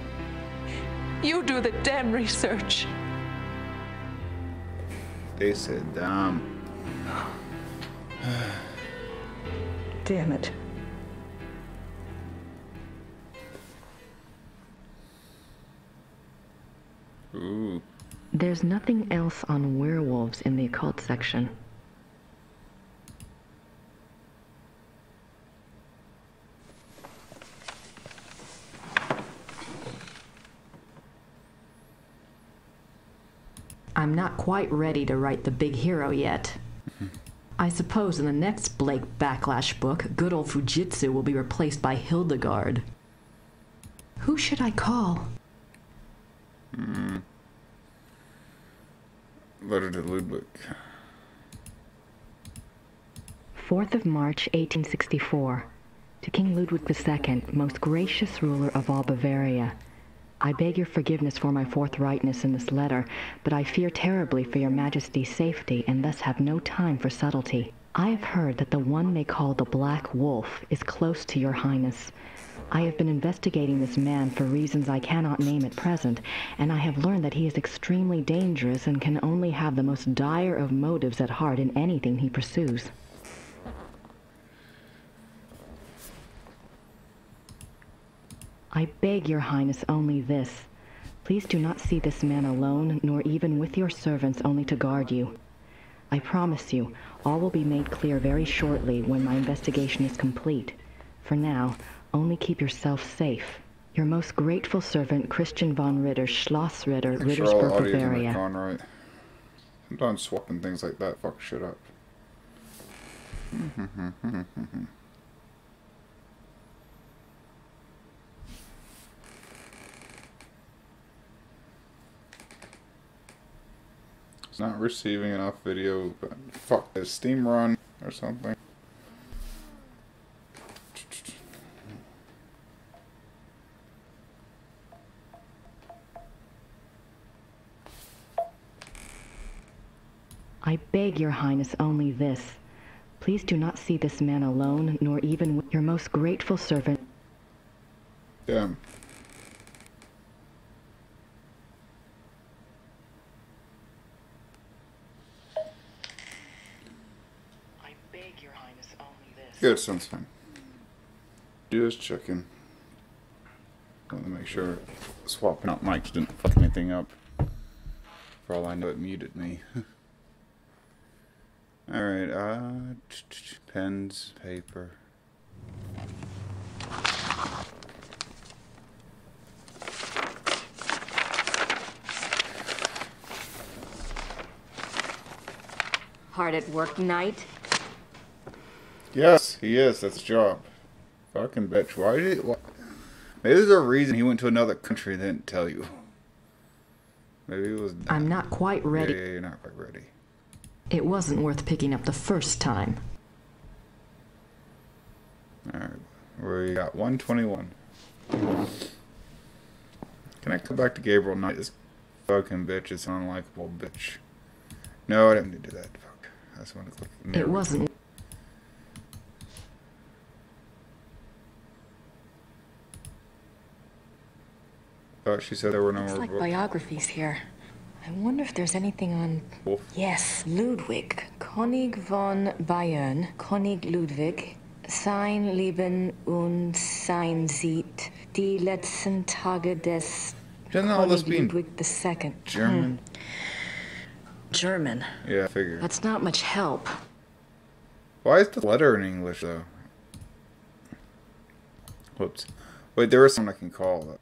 You do the damn research. They said damn. Damn it. Ooh. There's nothing else on werewolves in the occult section. I'm not quite ready to write the big hero yet. I suppose in the next Blake Backlash book, good old Fujitsu will be replaced by Hildegard. Who should I call? Letter to Ludwig. 4th of March, 1864. To King Ludwig II, most gracious ruler of all Bavaria. I beg your forgiveness for my forthrightness in this letter, but I fear terribly for your Majesty's safety and thus have no time for subtlety. I have heard that the one they call the Black Wolf is close to your Highness. I have been investigating this man for reasons I cannot name at present, and I have learned that he is extremely dangerous and can only have the most dire of motives at heart in anything he pursues. I beg your Highness only this. Please do not see this man alone, nor even with your servants only to guard you. I promise you, all will be made clear very shortly when my investigation is complete. For now, only keep yourself safe. Your most grateful servant, Christian von Ritter, Schloss Ritter, Rittersburg, Bavaria. Right. Sometimes swapping things like that fuck shit up. It's not receiving enough video, but fuck, is Steam run or something? I beg your Highness only this. Please do not see this man alone, nor even with your most grateful servant. Damn. I beg your Highness only this. Good, sounds fine. Just checking. Let me make sure swapping out mics didn't fuck anything up. For all I know, it muted me. Alright, pens, paper. Hard at work tonight? Yes, he is. That's his job. Fucking bitch. Why did it? Maybe there's a reason he went to another country and didn't tell you. Maybe it was. I'm not quite ready. Yeah, you're not quite ready. It wasn't worth picking up the first time. Alright, we got 121. Can I come back to Gabriel Knight? This fucking bitch is an unlikable bitch. No, I didn't need to do that. Fuck. I just want to click. It wasn't. Thought she said there were no It's more like books. biographies here. I wonder if there's anything on... Wolf. Yes, Ludwig. König von Bayern. König Ludwig. Sein Leben und sein Sieg. Die letzten Tage des Doesn't all this König mean Ludwig II. German? German. Yeah, I figured. That's not much help. Why is the letter in English, though? Whoops. Wait, there is someone I can call. That.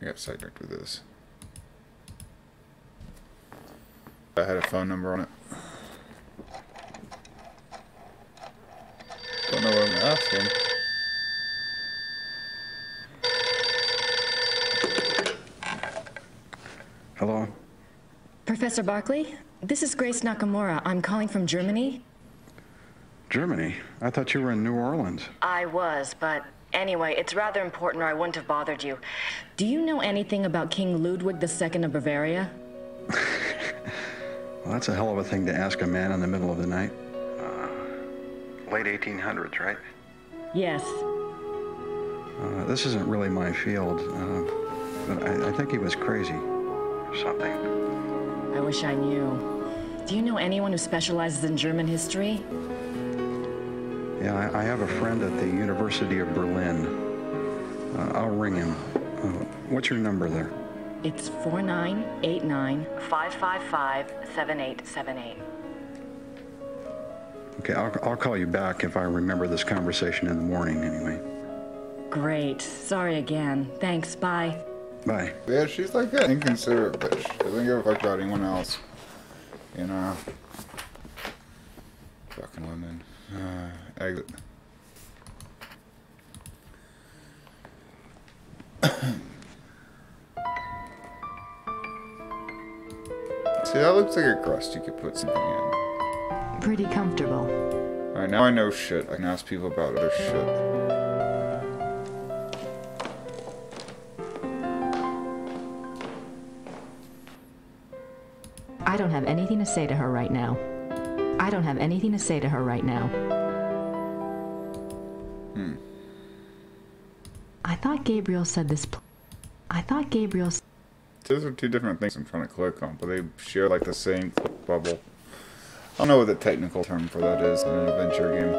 I got sidetracked with this. I had a phone number on it. Don't know what I'm gonna ask him. Hello? Professor Barkley, this is Grace Nakamura. I'm calling from Germany. Germany? I thought you were in New Orleans. I was, but anyway, it's rather important or I wouldn't have bothered you. Do you know anything about King Ludwig II of Bavaria? Well, that's a hell of a thing to ask a man in the middle of the night. Late 1800s, right? Yes. This isn't really my field, but I think he was crazy or something. I wish I knew. Do you know anyone who specializes in German history? Yeah, I have a friend at the University of Berlin. I'll ring him. What's your number there? It's 4989-555-7878. Okay, I'll call you back if I remember this conversation in the morning anyway. Great. Sorry again. Thanks. Bye. Bye. Yeah, she's like an inconsiderate bitch. Doesn't give a fuck about anyone else. You know. Fucking women. Exit. See, that looks like a crust you could put something in. Pretty comfortable. Alright, now I know shit. I can ask people about other shit. I don't have anything to say to her right now. I don't have anything to say to her right now. I thought Gabriel said this. I thought Gabriel. Those are two different things I'm trying to click on, but they share like the same click bubble. I don't know what the technical term for that is in an adventure game.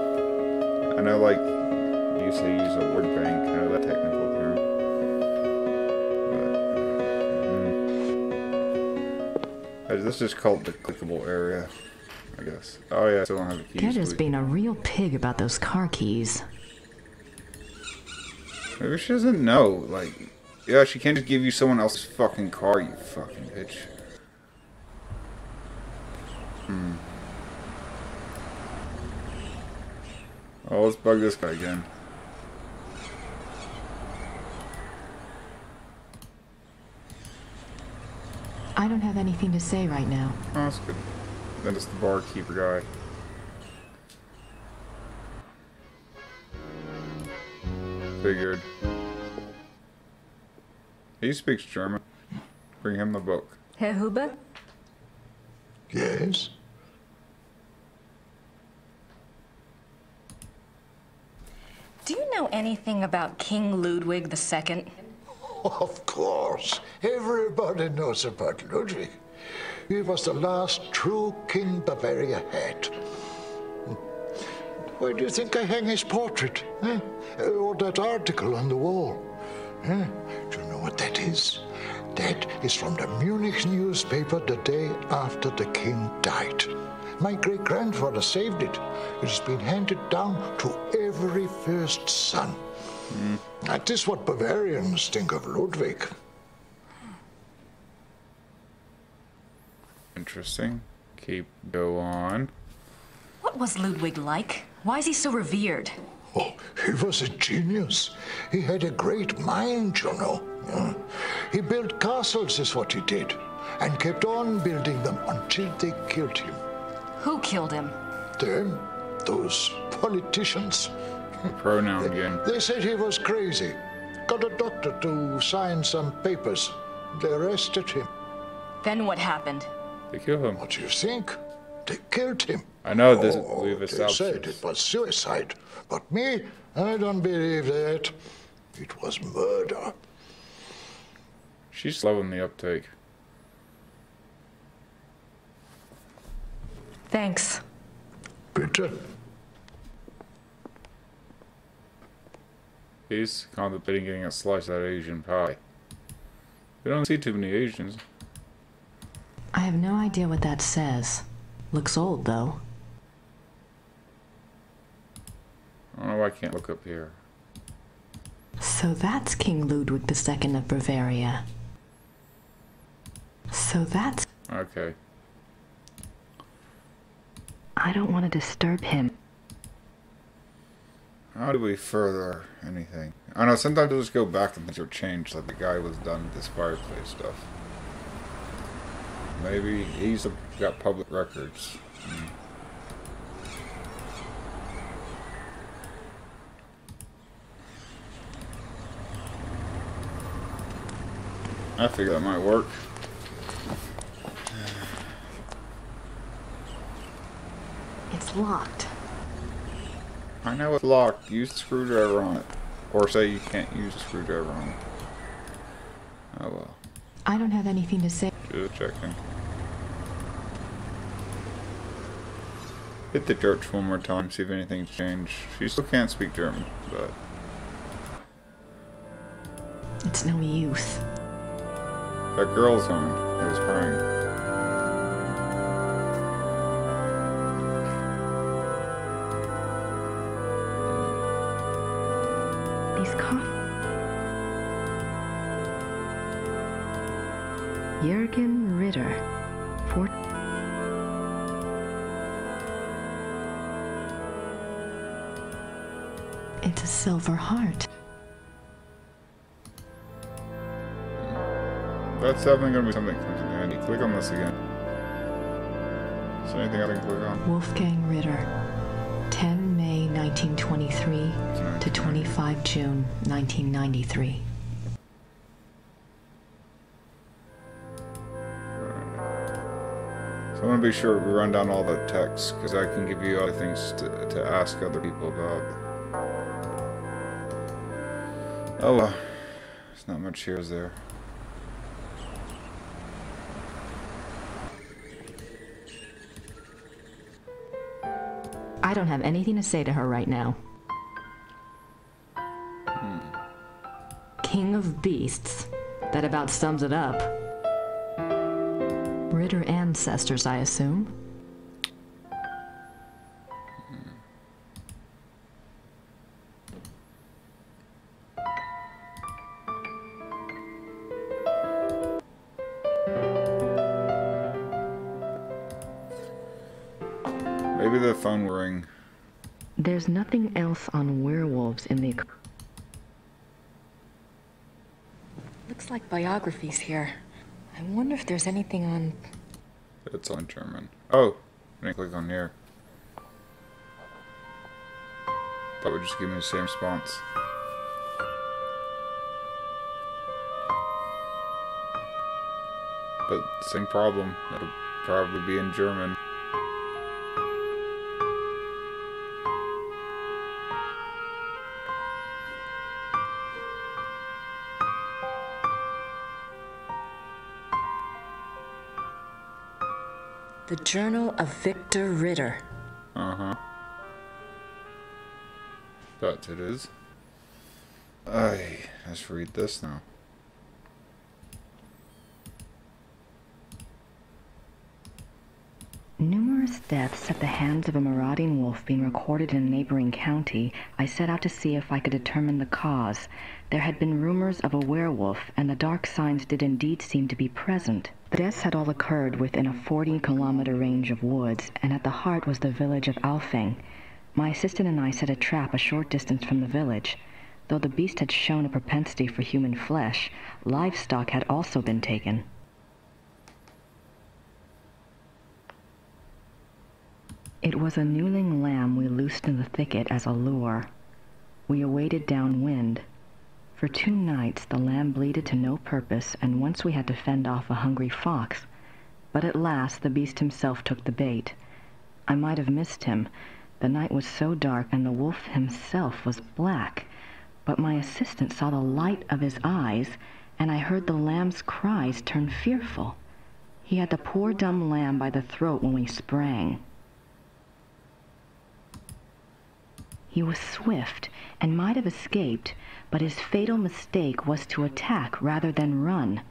I know, like, you usually use a word bank. I know that technical term. But, this is called the clickable area, I guess. Oh yeah, I still don't have the keys. You're just being a real pig about those car keys. Maybe she doesn't know. Like, yeah, she can't just give you someone else's fucking car, you fucking bitch. Oh, let's bug this guy again. I don't have anything to say right now. Oh, that's good. Then it's the barkeeper guy. Figured. He speaks German. Bring him the book. Herr Huber? Yes? Do you know anything about King Ludwig II? Of course. Everybody knows about Ludwig. He was the last true king Bavaria had. Why do you think I hang his portrait? Eh? Or that article on the wall? Eh? Do you know what that is? That is from the Munich newspaper the day after the king died. My great-grandfather saved it. It has been handed down to every first son. That is what Bavarians think of Ludwig. Interesting. Go on. What was Ludwig like? Why is he so revered? Oh, he was a genius. He had a great mind, you know. He built castles, is what he did, and kept on building them until they killed him. Who killed him? Them, those politicians. Pronoun again. They said he was crazy. Got a doctor to sign some papers. They arrested him. Then what happened? They killed him. What do you think? They killed him. I know this. Oh, We've they established said this. it was suicide. But me, I don't believe that. It was murder. She's slow in the uptake. Thanks. Bitte. He's contemplating getting a slice of that Asian pie. We don't see too many Asians. I have no idea what that says. Looks old, though. I don't know why I can't look up here. So that's King Ludwig II of Bavaria. So that's... Okay. I don't want to disturb him. How do we further anything? I know sometimes we'll just go back and things are changed, like the guy was done with this fireplace stuff. Maybe he's got public records. I figure that might work. It's locked. I know it's locked. Use the screwdriver on it. Or say you can't use the screwdriver on it. Oh well. I don't have anything to say. Just checking. Hit the church one more time, see if anything's changed. She still can't speak German, but... It's no use. That girl's home. I was crying. Jürgen Ritter. It's a silver heart. That's definitely going to be something that comes in handy. Click on this again. Is there anything I can click on? Wolfgang Ritter. 10 May 1923 to 25 June 1993. So I want to be sure we run down all the texts, because I can give you other things to ask other people about. Oh well. There's not much here, is there? I don't have anything to say to her right now. King of Beasts. That about sums it up. Ritter ancestors, I assume. Maybe the phone will ring. There's nothing else on werewolves in the... Looks like biographies here. I wonder if there's anything on... It's on German. Oh! I didn't click on here. That would just give me the same response. But same problem. It'll probably be in German. The Journal of Victor Ritter. Uh-huh. That it is. Let's read this now. Numerous deaths at the hands of a marauding wolf being recorded in a neighboring county, I set out to see if I could determine the cause. There had been rumors of a werewolf, and the dark signs did indeed seem to be present. The deaths had all occurred within a 40-kilometer range of woods, and at the heart was the village of Alfing. My assistant and I set a trap a short distance from the village. Though the beast had shown a propensity for human flesh, livestock had also been taken. It was a newling lamb we loosed in the thicket as a lure. We awaited downwind. For 2 nights the lamb bleated to no purpose, and once we had to fend off a hungry fox. But at last the beast himself took the bait. I might have missed him. The night was so dark, and the wolf himself was black. But my assistant saw the light of his eyes, and I heard the lamb's cries turn fearful. He had the poor dumb lamb by the throat when we sprang. He was swift and might have escaped, but his fatal mistake was to attack rather than run.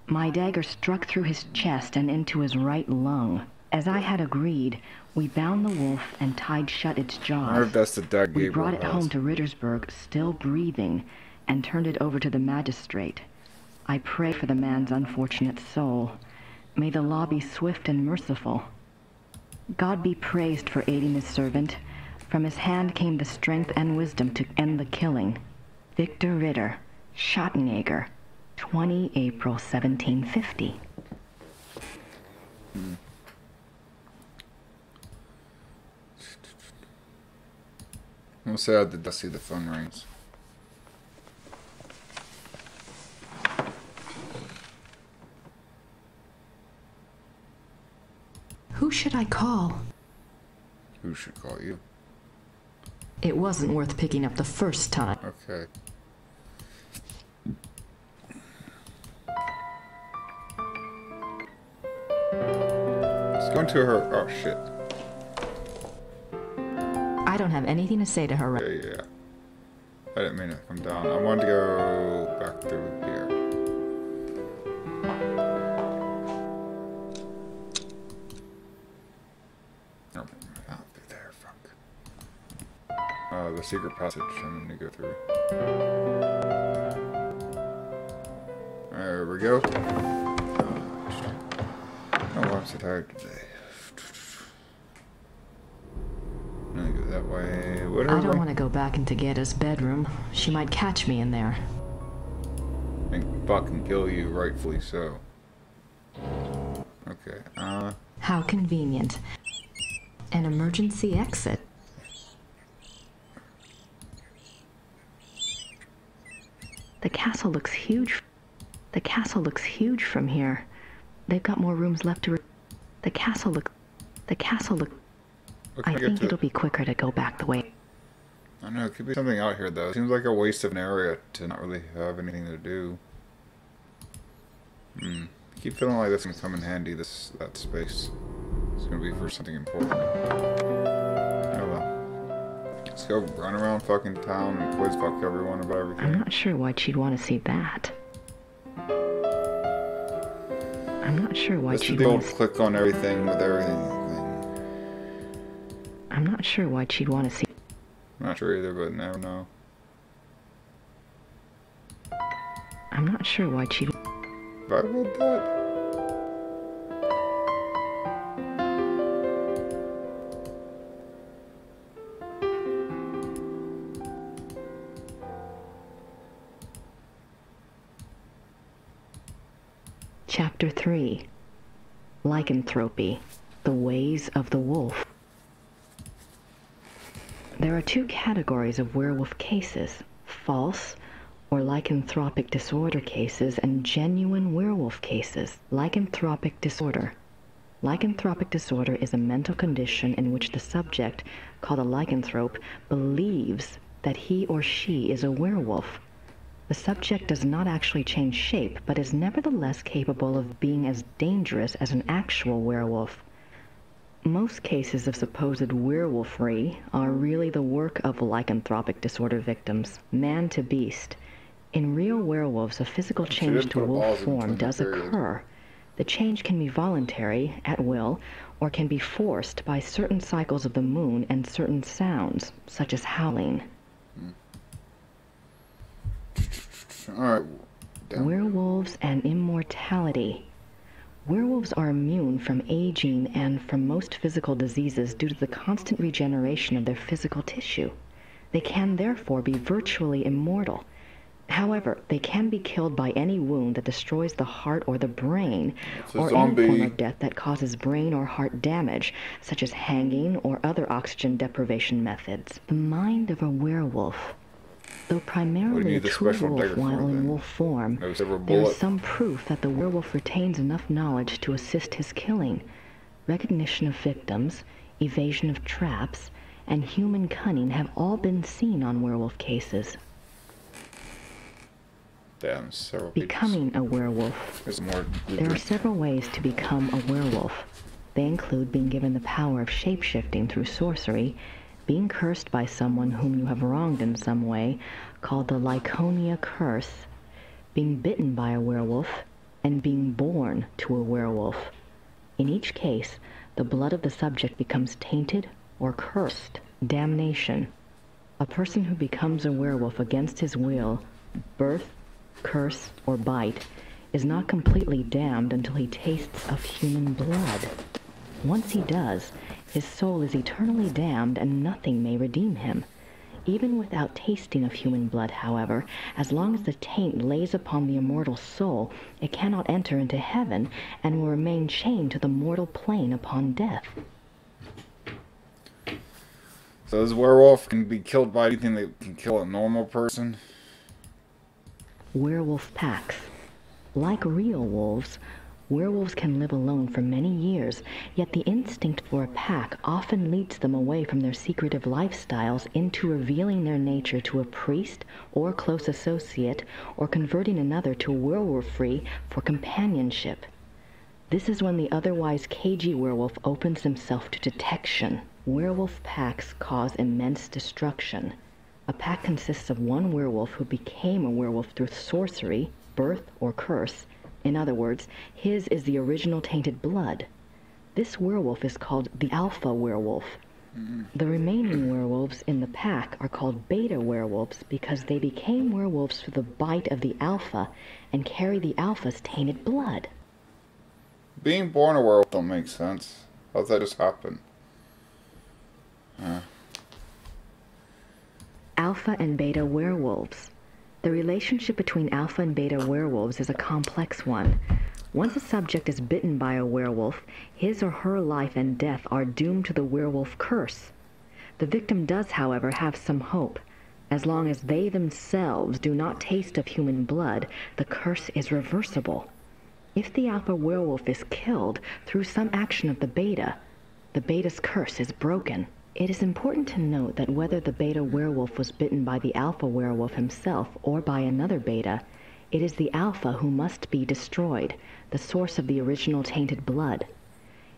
My dagger struck through his chest and into his right lung. As I had agreed, we bound the wolf and tied shut its jaws. I wonder if that's the dog We Gabriel brought it has. home to Rittersburg, still breathing, and turned it over to the magistrate. I pray for the man's unfortunate soul. May the law be swift and merciful. God be praised for aiding his servant. From his hand came the strength and wisdom to end the killing. Victor Ritter, Schottenjäger, 20 April 1750. I'm sad that I see the phone rings. Who should I call? Who should call you? It wasn't worth picking up the first time. Okay. Let's go into her. Oh shit. I don't have anything to say to her right. Yeah. I didn't mean to come down. I wanted to go back through here. Oh, I'll be there, fuck. The secret passage I'm gonna go through. There we go. Oh, I'm so tired today. I'm gonna go that way. Whatever. I don't want to go back into Getta's bedroom. She might catch me in there. And fucking kill you, rightfully so. Okay, How convenient. An emergency exit. The castle looks huge. The castle looks huge from here. They've got more rooms left to. The castle look. I think it'll be quicker to go back the way. I don't know, it could be something out here though. It seems like a waste of an area to not really have anything to do. I keep feeling like that's gonna come in handy, that space. It's gonna be for something important. Oh well. Let's go run around fucking town and quiz fuck everyone about everything. I'm not sure why she'd want to see that. I'm not sure why This she'd is the want old to. click on everything with everything thing. I'm not sure why she'd want to see. I'm not sure either, but never know. I'm not sure why she'd. Have I read that? Chapter 3. Lycanthropy. The Ways of the Wolf. There are two categories of werewolf cases: false or lycanthropic disorder cases and genuine werewolf cases. Lycanthropic disorder. Lycanthropic disorder is a mental condition in which the subject, called a lycanthrope, believes that he or she is a werewolf. The subject does not actually change shape, but is nevertheless capable of being as dangerous as an actual werewolf. Most cases of supposed werewolfery are really the work of lycanthropic disorder victims, man to beast. In real werewolves, a physical change to wolf form does occur. The change can be voluntary, at will, or can be forced by certain cycles of the moon and certain sounds, such as howling. Alright. Werewolves and immortality. Werewolves are immune from aging and from most physical diseases due to the constant regeneration of their physical tissue. They can therefore be virtually immortal. However, they can be killed by any wound that destroys the heart or the brain, or any form of death that causes brain or heart damage, such as hanging or other oxygen deprivation methods. The mind of a werewolf. Though primarily a true wolf while in wolf form, there is some proof that the werewolf retains enough knowledge to assist his killing. Recognition of victims, evasion of traps, and human cunning have all been seen on werewolf cases. Damn, several Becoming a werewolf. There are several ways to become a werewolf. They include being given the power of shape-shifting through sorcery, being cursed by someone whom you have wronged in some way, called the Lyconia curse, being bitten by a werewolf, and being born to a werewolf. In each case, the blood of the subject becomes tainted or cursed. Damnation. A person who becomes a werewolf against his will, birth, curse, or bite, is not completely damned until he tastes of human blood. Once he does, his soul is eternally damned and nothing may redeem him. Even without tasting of human blood, however, as long as the taint lays upon the immortal soul, it cannot enter into heaven and will remain chained to the mortal plane upon death. So this werewolf can be killed by anything that can kill a normal person? Werewolf packs. Like real wolves, Werewolves can live alone for many years, yet the instinct for a pack often leads them away from their secretive lifestyles into revealing their nature to a priest or close associate, or converting another to werewolfry for companionship. This is when the otherwise cagey werewolf opens himself to detection. Werewolf packs cause immense destruction. A pack consists of one werewolf who became a werewolf through sorcery, birth, or curse. In other words, his is the original tainted blood. This werewolf is called the alpha werewolf. The remaining werewolves in the pack are called beta werewolves because they became werewolves through the bite of the alpha and carry the alpha's tainted blood. Being born a werewolf don't make sense. How'd that just happen? Alpha and beta werewolves. The relationship between alpha and beta werewolves is a complex one. Once a subject is bitten by a werewolf, his or her life and death are doomed to the werewolf curse. The victim does, however, have some hope. As long as they themselves do not taste of human blood, the curse is reversible. If the alpha werewolf is killed through some action of the beta's curse is broken. It is important to note that whether the beta werewolf was bitten by the alpha werewolf himself or by another beta, it is the alpha who must be destroyed, the source of the original tainted blood.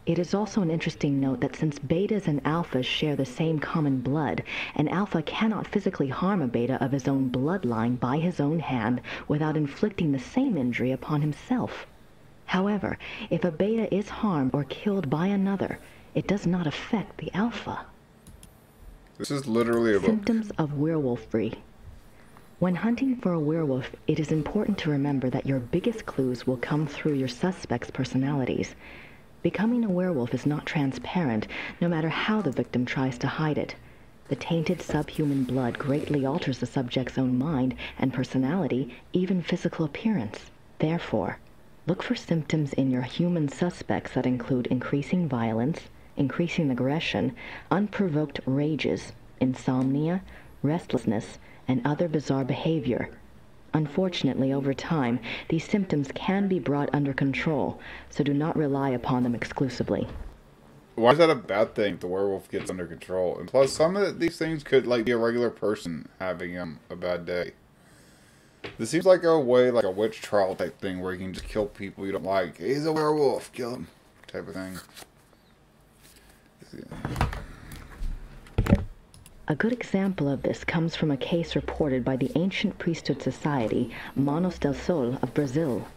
It is also an interesting note that since betas and alphas share the same common blood, an alpha cannot physically harm a beta of his own bloodline by his own hand without inflicting the same injury upon himself. However, if a beta is harmed or killed by another, it does not affect the alpha. This is literally about Symptoms of werewolfery. When hunting for a werewolf, it is important to remember that your biggest clues will come through your suspects' personalities. Becoming a werewolf is not transparent, no matter how the victim tries to hide it. The tainted subhuman blood greatly alters the subject's own mind and personality, even physical appearance. Therefore, look for symptoms in your human suspects that include increasing violence, increasing aggression, unprovoked rages, insomnia, restlessness, and other bizarre behavior. Unfortunately, over time, these symptoms can be brought under control, so do not rely upon them exclusively. Why is that a bad thing if the werewolf gets under control? And plus, some of these things could be a regular person having a bad day. This seems like a way, like a witch trial type thing where you can just kill people you don't like. He's a werewolf, kill him, type of thing. A good example of this comes from a case reported by the ancient priesthood society Manos del Sol of Brazil.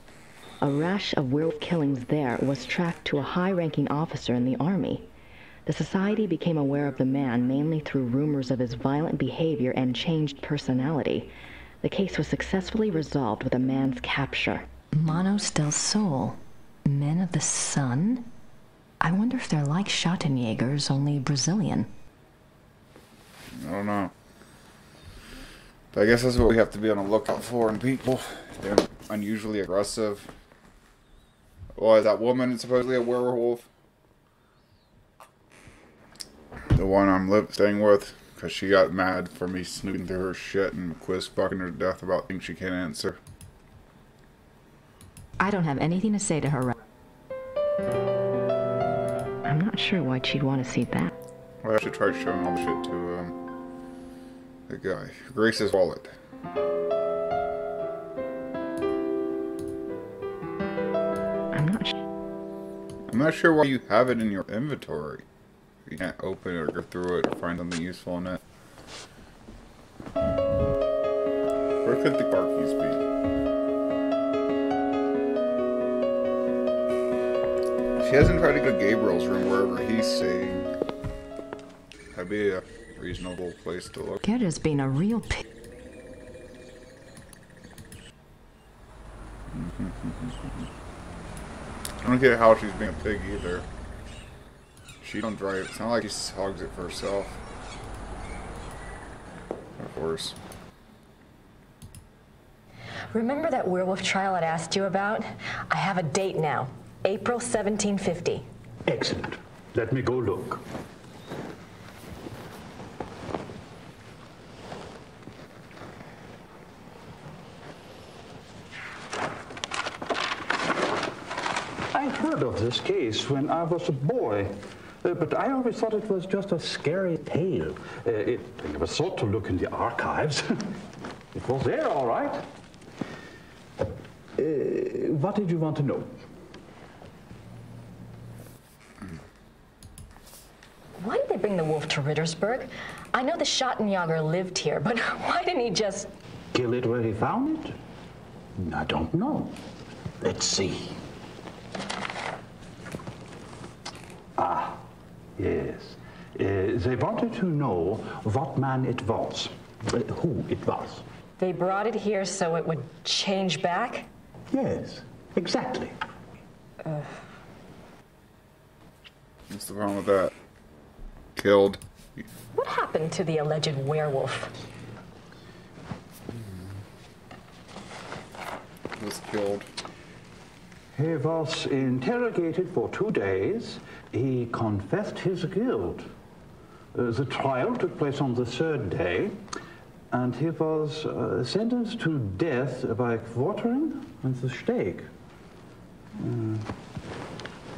A rash of werewolf killings there was tracked to a high-ranking officer in the army. The society became aware of the man mainly through rumors of his violent behavior and changed personality. The case was successfully resolved with a man's capture. Manos del Sol, men of the sun? I wonder if they're like Schottenjägers, only Brazilian. I don't know. But I guess that's what we have to be on the lookout for in people. They're unusually aggressive. Well, is that woman supposedly a werewolf? The one I'm staying with, because she got mad for me snooping through her shit and quiz fucking her to death about things she can't answer. I don't have anything to say to her. I'm not sure why she'd want to see that. Well, I should try showing all the shit to the guy. Grace's wallet. I'm not sure why you have it in your inventory. You can't open it or go through it or find something useful in it. Where could the car keys be? She hasn't tried to go to Gabriel's room wherever he's staying. That'd be a reasonable place to look. It has been a real I don't get how she's being a pig either. She don't drive. It's not like she hogs it for herself. Of course. Remember that werewolf trial I'd asked you about? I have a date now. April 1750. Excellent. Let me go look. heard of this case when I was a boy, but I always thought it was just a scary tale. I never thought to look in the archives. It was there, all right. What did you want to know? Why did they bring the wolf to Rittersburg? I know the Schattenjager lived here, but why didn't he just... Kill it where he found it? I don't know. Let's see. Ah, yes. They wanted to know what man it was, who it was. They brought it here so it would change back? Yes, exactly. What's the problem with that? Killed. What happened to the alleged werewolf? Was killed. He was interrogated for 2 days. He confessed his guilt. The trial took place on the 3rd day, and he was sentenced to death by quartering and the stake.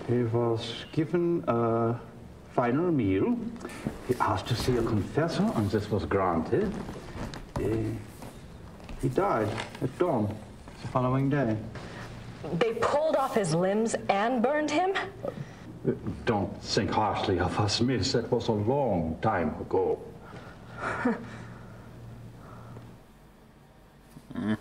He was given a final meal. He asked to see a confessor, and this was granted. He died at dawn the following day. They pulled off his limbs and burned him? Don't think harshly of us, miss. That was a long time ago. Yeah,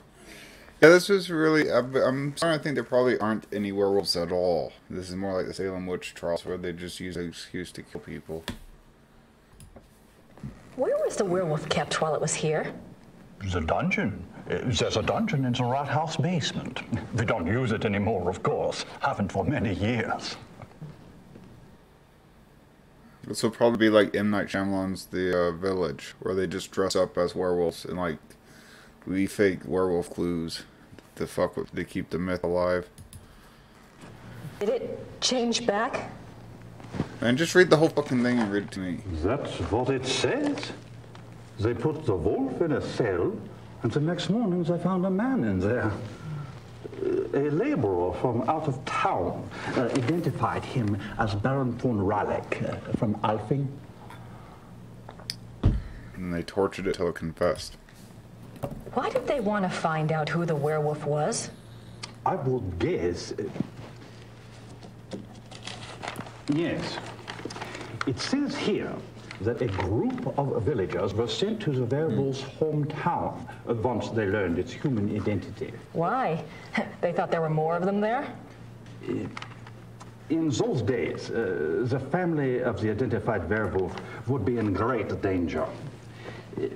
this was really... I'm starting to think there probably aren't any werewolves at all. This is more like the Salem witch trials where they just use an excuse to kill people. Where was the werewolf kept while it was here? The dungeon. There's a dungeon in the rat house basement. We don't use it anymore, of course. Haven't for many years. This will probably be like M. Night Shyamalan's The Village, where they just dress up as werewolves and like leave fake werewolf clues to fuck with, to keep the myth alive. Did it change back? Man, just read the whole fucking thing and read it to me. That's what it says. They put the wolf in a cell, and the next morning they found a man in there. A laborer from out of town identified him as Baron von Raleck from Alfing. And they tortured it till it confessed. Why did they want to find out who the werewolf was? I would guess... yes. It says here that a group of villagers were sent to the werewolf's hometown once they learned its human identity. Why? They thought there were more of them there? In those days, the family of the identified werewolf would be in great danger.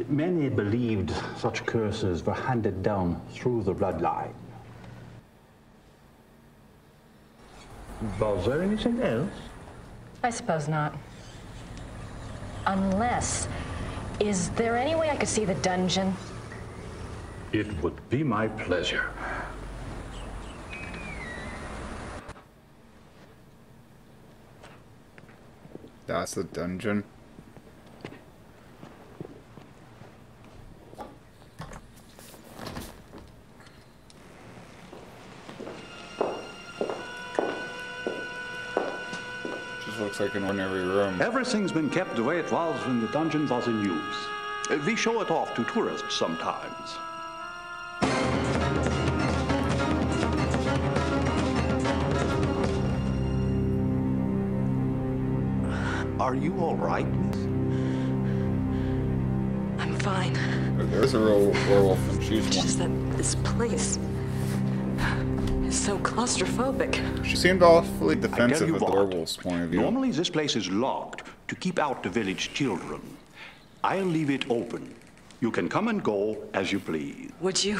Many believed such curses were handed down through the bloodline. Was there anything else? I suppose not. Unless, is there any way I could see the dungeon? It would be my pleasure. That's the dungeon. Just looks like an ordinary room. Everything's been kept the way it was when the dungeon was in use. We show it off to tourists sometimes. Are you all right, miss? I'm fine. There's a real werewolf and she's It's one. just that this place is so claustrophobic. She seemed awfully I tell defensive you of the what, werewolf's point of view. normally this place is locked to keep out the village children. I'll leave it open. You can come and go as you please. Would you?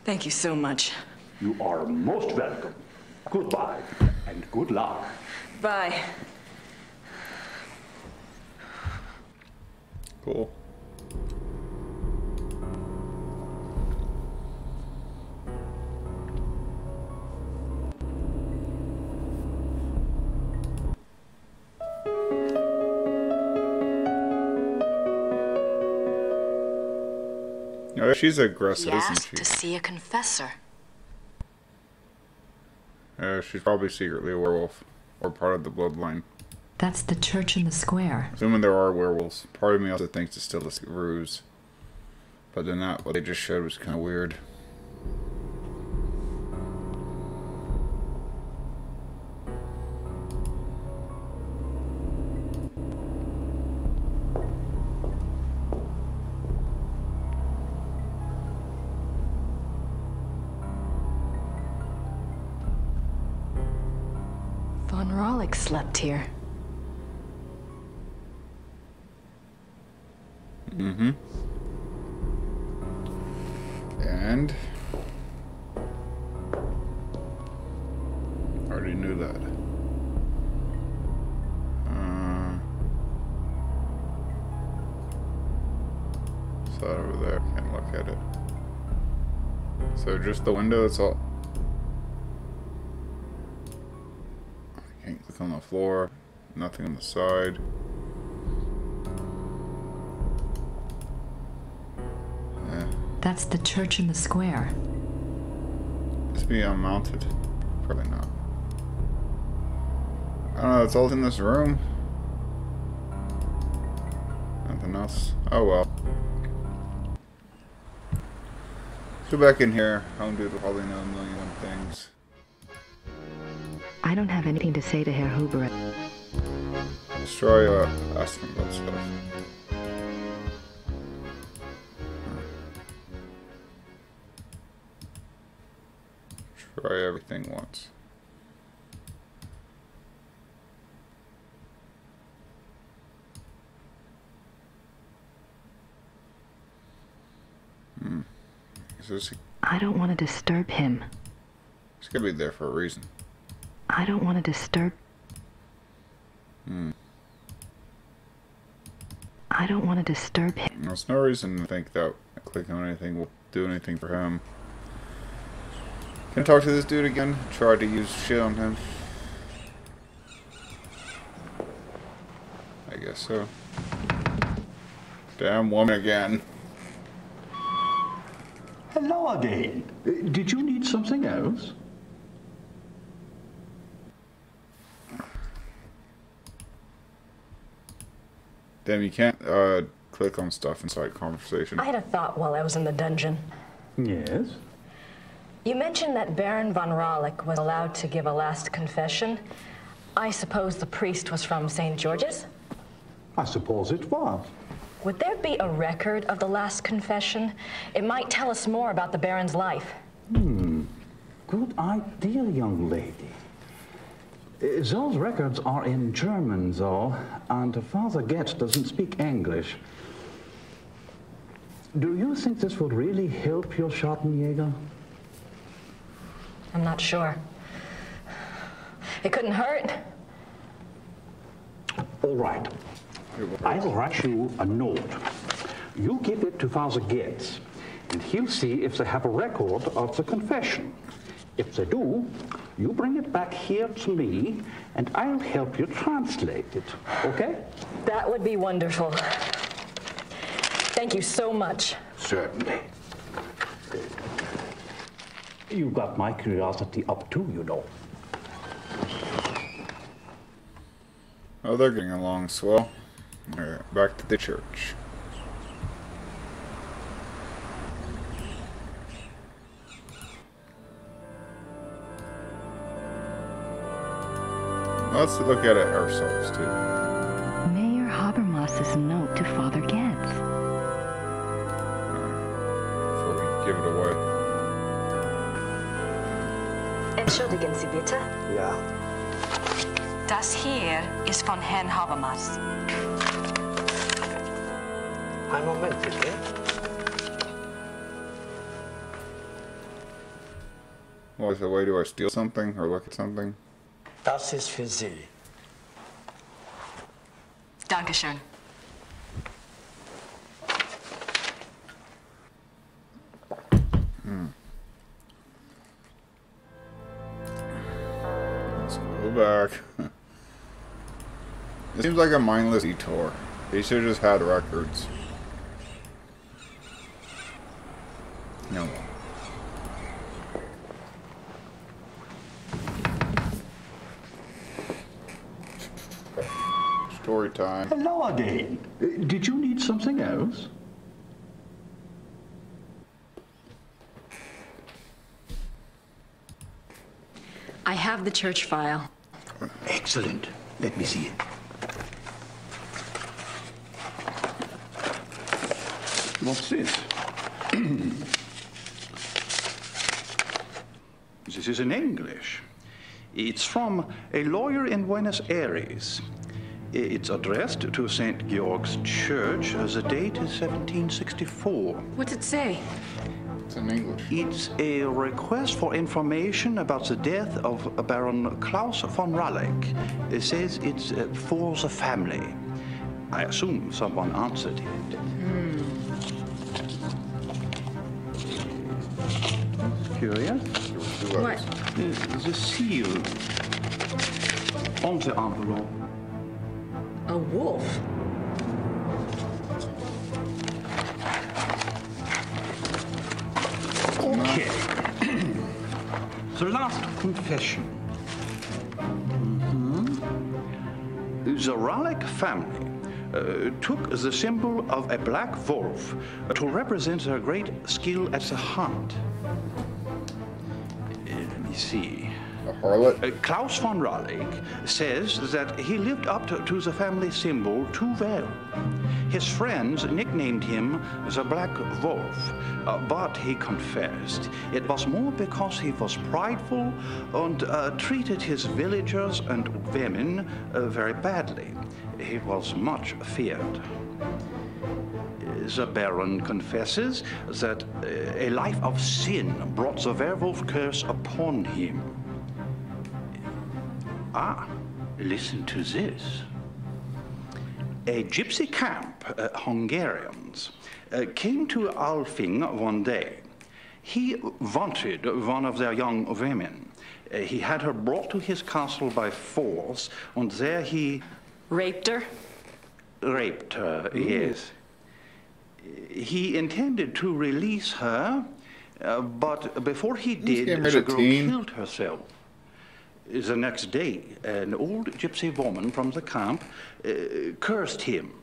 Thank you so much. You are most welcome. Goodbye and good luck. Bye. Cool. Oh, she's aggressive, He isn't asked she? to see a confessor. She's probably secretly a werewolf. Or part of the bloodline. That's the church in the square. Assuming there are werewolves. Part of me also thinks it's still a ruse. But then that, what they just showed was kind of weird. Von Rollick slept here. Mm-hmm. And already knew that. It's that over there. Can't look at it. So just the window. That's all. I can't click on the floor. Nothing on the side. That's the church in the square. This be unmounted? Probably not. I don't know, it's all in this room. Nothing else. Oh well. Go back in here. Home dude will probably know a million things. I don't have anything to say to Herr Huber. Destroy, ask him about stuff. Try everything once. I don't want to disturb him. He's gonna be there for a reason. I don't want to disturb. I don't want to disturb him. There's no reason to think that clicking on anything will do anything for him. Can I talk to this dude again? Try to use shit on him. I guess so. Damn woman again. Hello again. Did you need something else? Damn, you can't click on stuff inside conversation. I had a thought while I was in the dungeon. Yes? You mentioned that Baron von Rollick was allowed to give a last confession. I suppose the priest was from St. George's? I suppose it was. Would there be a record of the last confession? It might tell us more about the Baron's life. Good idea, young lady. Those records are in German, though, and Father Getz doesn't speak English. Do you think this would really help your Schattenjäger? I'm not sure. It couldn't hurt. All right. I'll write you a note. You give it to Father Getz, and he'll see if they have a record of the confession. If they do, you bring it back here to me, and I'll help you translate it, okay? That would be wonderful. Thank you so much. Certainly. You got my curiosity up too, you know. Oh, they're getting along swell. Alright, back to the church. Let's look at it ourselves, too. Mayor Habermas's note to Father Getz. Before we give it away. Entschuldigen Sie bitte. Ja. Das hier ist von Herrn Habermas. Einen Moment, bitte. Well, so wait, do I steal something or look at something? Das ist für Sie. Dankeschön. Let's go back. It seems like a mindless detour. He should have just had records. No. story time. Hello again. Did you need something else? I have the church file. Excellent. Let me see it. What's this? This is in English. It's from a lawyer in Buenos Aires. It's addressed to St. Georg's Church. The date is 1764. What's it say? It's in English. It's a request for information about the death of Baron Klaus von Raleigh. It says it's for the family. I assume someone answered it. Curious? What? The seal on the envelope. A wolf? Okay. The last confession. The Raleigh family took the symbol of a black wolf to represent their great skill at the hunt. Let me see. A harlot? Klaus von Raleigh says that he lived up to the family symbol too well. His friends nicknamed him the Black Wolf, but he confessed it was more because he was prideful and treated his villagers and women very badly. He was much feared. The Baron confesses that a life of sin brought the werewolf curse upon him. Ah, listen to this. A gypsy camp, Hungarians, came to Alfing one day. He wanted one of their young women. He had her brought to his castle by force, and there he... Raped her? Raped her, yes. He intended to release her, but before he did, the girl killed herself. The next day, an old gypsy woman from the camp cursed him,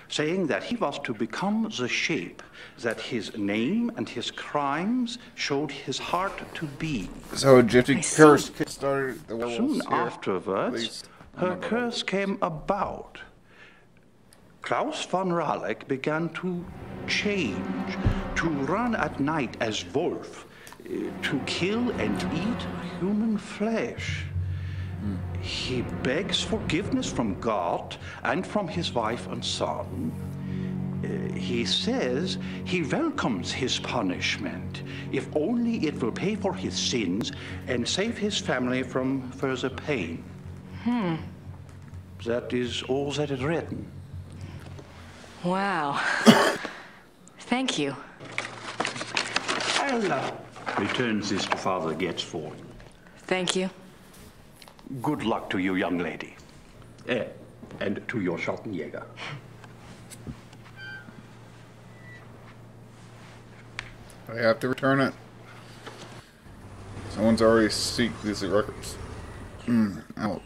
saying that he was to become the shape that his name and his crimes showed his heart to be. So a gypsy curse started the werewolves Soon here, afterwards, her curse came about. Klaus von Raleigh began to change, to run at night as wolf, to kill and eat human flesh. He begs forgiveness from God and from his wife and son. He says he welcomes his punishment, if only it will pay for his sins and save his family from further pain. That is all that is written. Wow. Thank you. I'll return this to Father Getz for you. Thank you. Good luck to you, young lady. And to your Schottenjäger. I have to return it. Someone's already seeked these records. Out.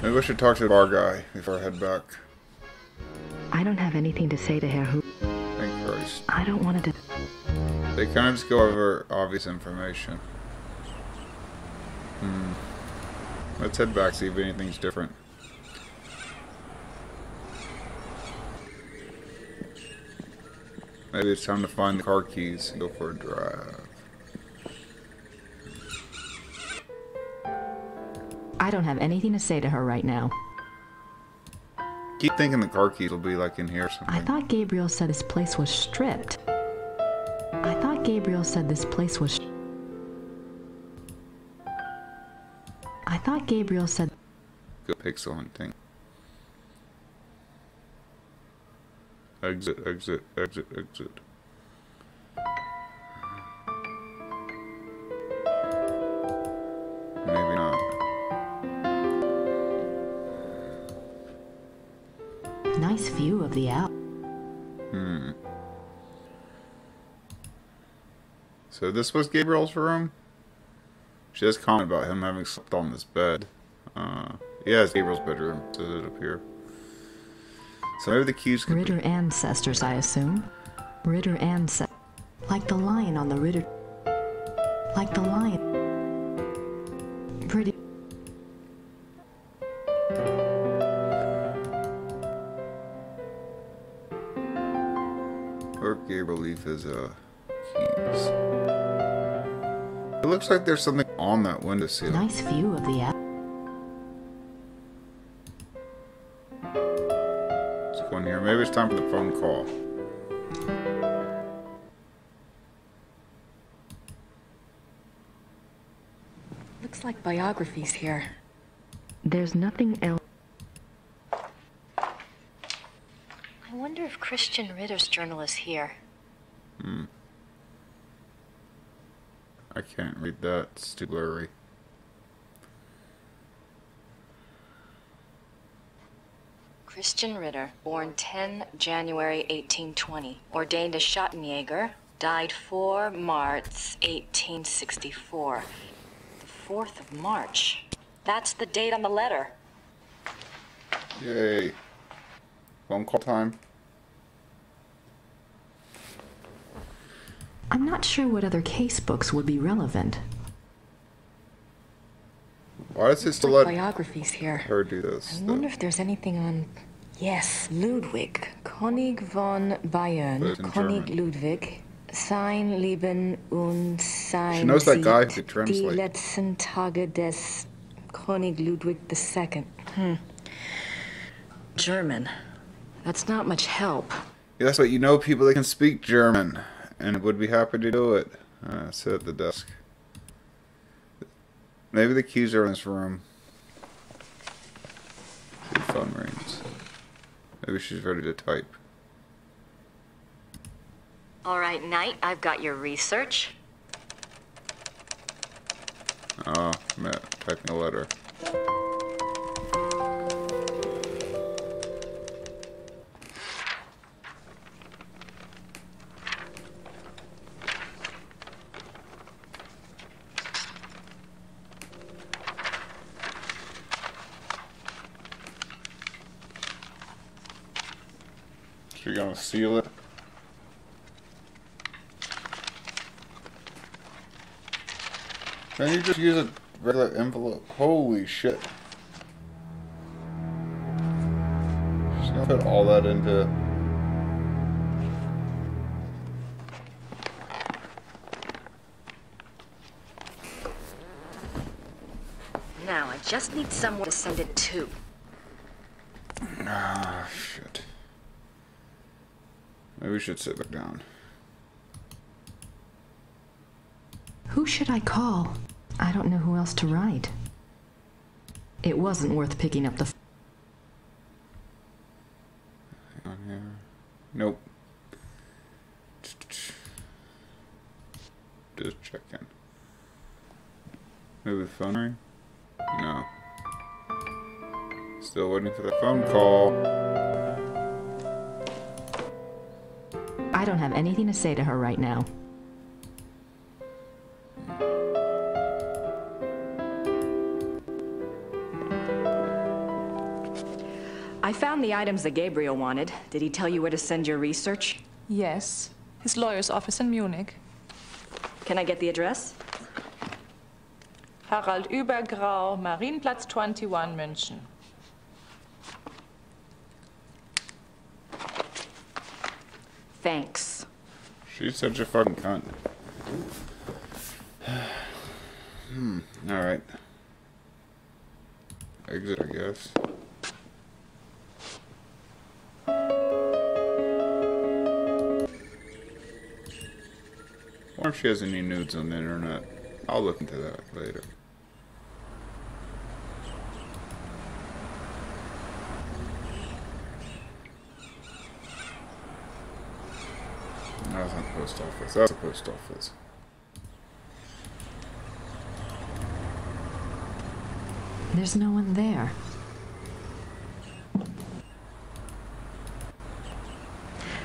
Maybe I should talk to the bar guy before I head back. I don't have anything to say to Herr Hu. Thank Christ. I don't want to... They kind of just go over obvious information. Let's head back, see if anything's different. Maybe it's time to find the car keys and go for a drive. I don't have anything to say to her right now. Keep thinking the car keys will be like in here or something. I thought Gabriel said this place was stripped. I thought Gabriel said this place was... I thought Gabriel said... Good pixel hunting. Exit, exit, exit, exit. Maybe not. Nice view of the Alps. So this was Gabriel's room? She does comment about him having slept on this bed. Yeah, it's Gabriel's bedroom. Says it up here. So maybe the keys could Ritter be... ancestors, I assume. Ritter ancestors. Like the lion on the Ritter. Like the lion. Pretty. Where Gabriel leave his keys? It looks like there's something on that windowsill. Nice view of the app. Let's go in here. Maybe it's time for the phone call. Looks like biographies here. There's nothing else. I wonder if Christian Ritter's journal is here. I can't read that. It's too blurry. Christian Ritter, born 10 January 1820, ordained as Schottenjäger, died 4 March 1864. The 4th of March. That's the date on the letter. Yay. Phone call time. I'm not sure what other case books would be relevant. Why does it still Like let biographies here. her do this? I wonder if there's anything on... Yes, Ludwig. König von Bayern. But it's in König German. Ludwig. Sein Leben und sein She knows that guy who Sieg. could translate. Die letzten Tage des König Ludwig II. German. That's not much help. Yes, but you know people that can speak German, and would be happy to do it. Sit at the desk. Maybe the keys are in this room. The phone rings. Maybe she's ready to type. All right, Knight, I've got your research. Oh, I'm typing a letter. You're gonna seal it. Can you just use a regular envelope? Holy shit. Just gonna put all that into... Now, I just need someone to send it to. Ah, shit. Maybe we should sit back down. Who should I call? I don't know who else to write. It wasn't worth picking up the Hang on here. Nope. Just check in. Maybe the phone ring? No. Still waiting for the phone call. I don't have anything to say to her right now. I found the items that Gabriel wanted. Did he tell you where to send your research? Yes, his lawyer's office in Munich. Can I get the address? Harald Übergrau, Marienplatz 21, München. Thanks. She's such a fucking cunt. Alright. Exit, I guess. I wonder if she has any nudes on the internet. I'll look into that later. That's not the post office. That's the post office. There's no one there.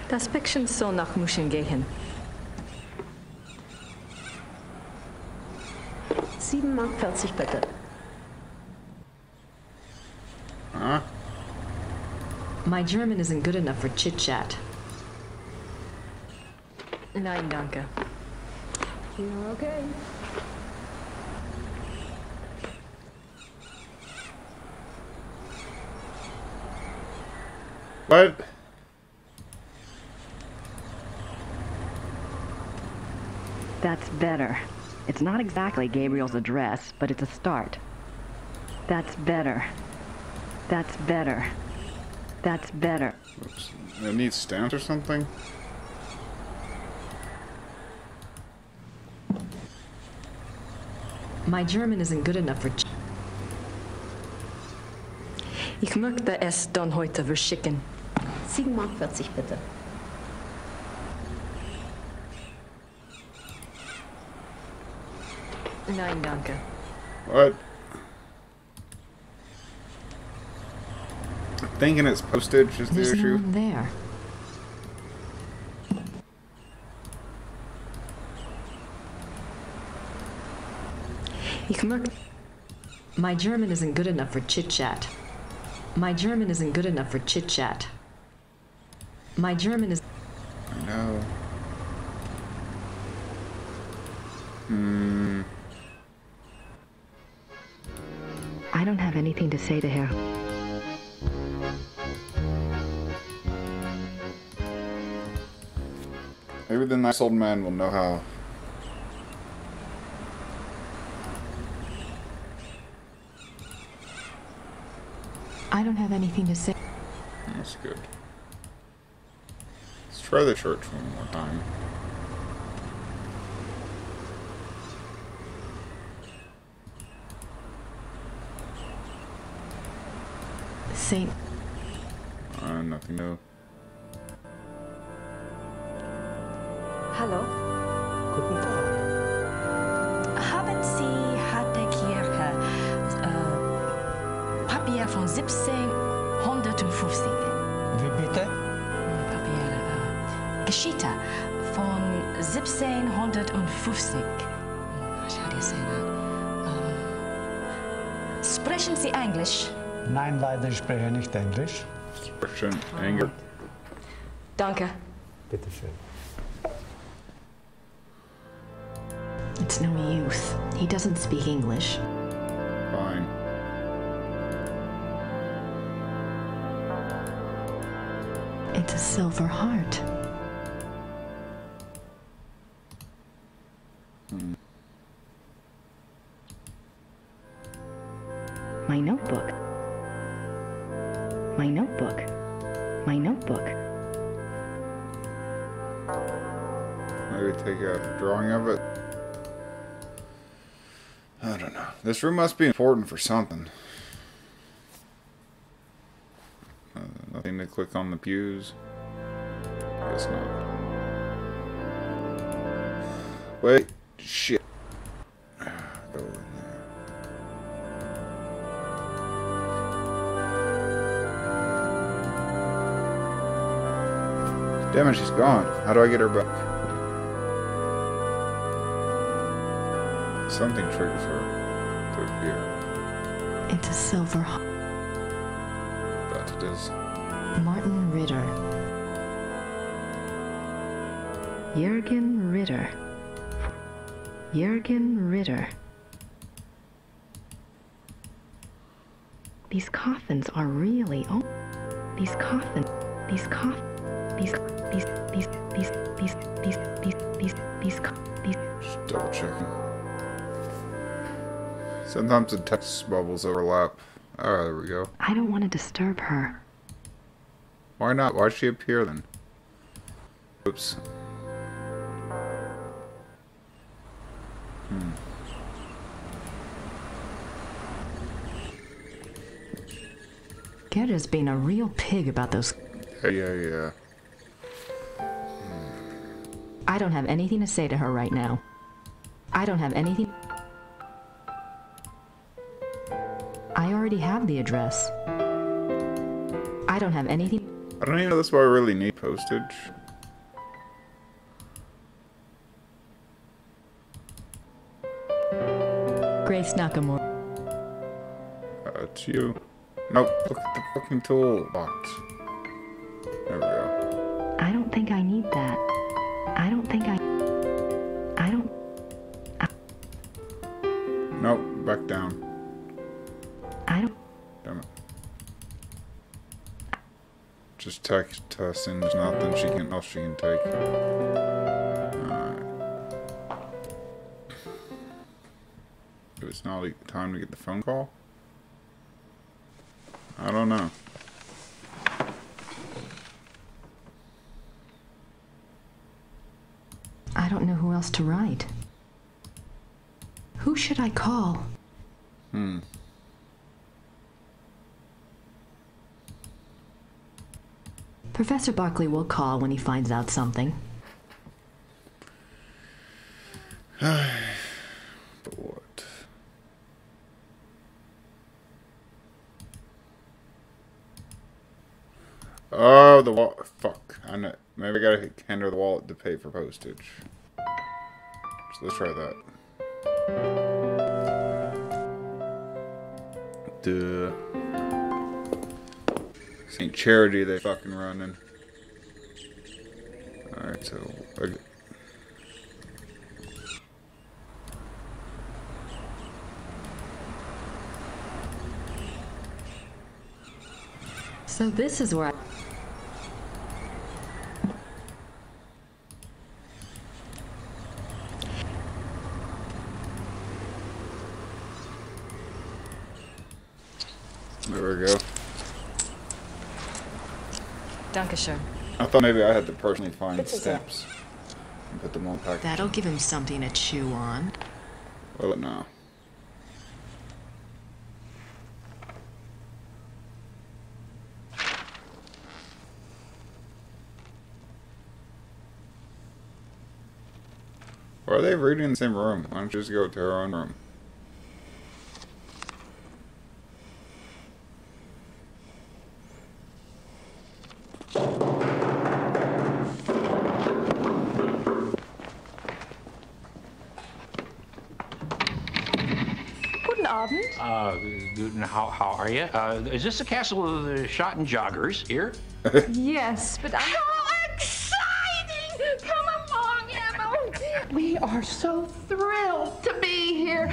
Das Päckchen soll nach München gehen. 7 7 Mark 40 bitte. Huh? My German isn't good enough for chit-chat. Nein, danke. You're okay. What? That's better. It's not exactly Gabriel's address, but it's a start. That's better. That's better. That's better. Oops. It needs stamps or something? My German isn't good enough for Ich möchte es dann heute verschicken. 7 Mark 40 bitte. Nein, danke. What? Thinking it's postage is the There's no issue. one there. Ich möchte... My German isn't good enough for chit-chat. My German isn't good enough for chit-chat. My German is... I know. I don't have anything to say to her. Maybe the nice old man will know how. I don't have anything to say. That's good. Let's try the church one more time. Saint... Nothing new. Hallo? Guten Tag. Haben Sie hat der Kirche Papier von 1750? Wie bitte? Papier, Geschichte von 1750. How do you say that? Sprechen Sie Englisch? Nein, leider, ich spreche nicht Englisch. Expression, anger. Danke. Bitte schön. It's no use. He doesn't speak English. Fine. It's a silver heart. My notebook. My notebook. My notebook. Maybe take a drawing of it. I don't know. This room must be important for something. Nothing to click on the pews. Guess not. Wait. Shit. Go in there. Damn it, she's gone. How do I get her back? Something triggers her to appear. It's a silver heart. That it is. Martin Ritter. Jürgen Ritter. Jürgen Ritter. These coffins are really old. These coffins. These coffins. These. Just double checking. Sometimes the text bubbles overlap. Oh, there we go. I don't want to disturb her. Why not? Why'd she appear then? Oops. Gerda's being a real pig about those... Yeah. I don't have anything to say to her right now. I don't have anything... I already have the address. I don't have anything... I don't even know that's why I really need postage. Grace Nakamura. It's you. Nope, look at the fucking toolbox. There we go. I don't think I need that. I don't. Nope, back down. I don't. Damn it. Just text testing. There's nothing else she can take. Alright. It's not time to get the phone call? I don't know. I don't know who else to write. Who should I call? Professor Barkley will call when he finds out something. But what? Oh, the wallet. Fuck. I know. Maybe I gotta hand her the wallet to pay for postage. So let's try that. Duh. This ain't charity they fucking running. Alright, so... So this is where I... There we go. Dankeschön. I thought maybe I had to personally find steps and put them on package. That'll give him something to chew on. Well, no. Or are they reading in the same room? Why don't you just go to her own room? Guten Abend. How are you? Is this the castle of the Schottenjoggers here? Yes, but How exciting! Come along, Emil. we are so thrilled to be here.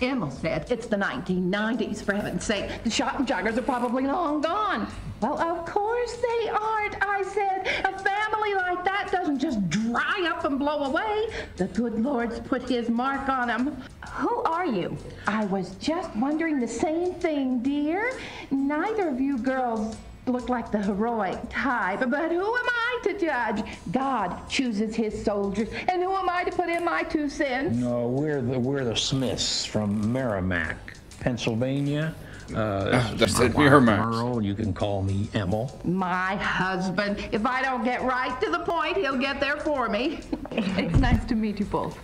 Emil said it's the 1990s, for heaven's sake. The Schottenjoggers are probably long gone. Well, of course they aren't, I said. A family like that doesn't just dry up and blow away. The good Lord's put his mark on them. Who are you? I was just wondering the same thing, dear. Neither of you girls look like the heroic type, but who am I to judge? God chooses his soldiers, and who am I to put in my 2 cents? No, we're the Smiths from Merrimack, Pennsylvania. That's my it, Merrimack. Merle, you can call me Emil. My husband. If I don't get right to the point, he'll get there for me. It's nice to meet you both.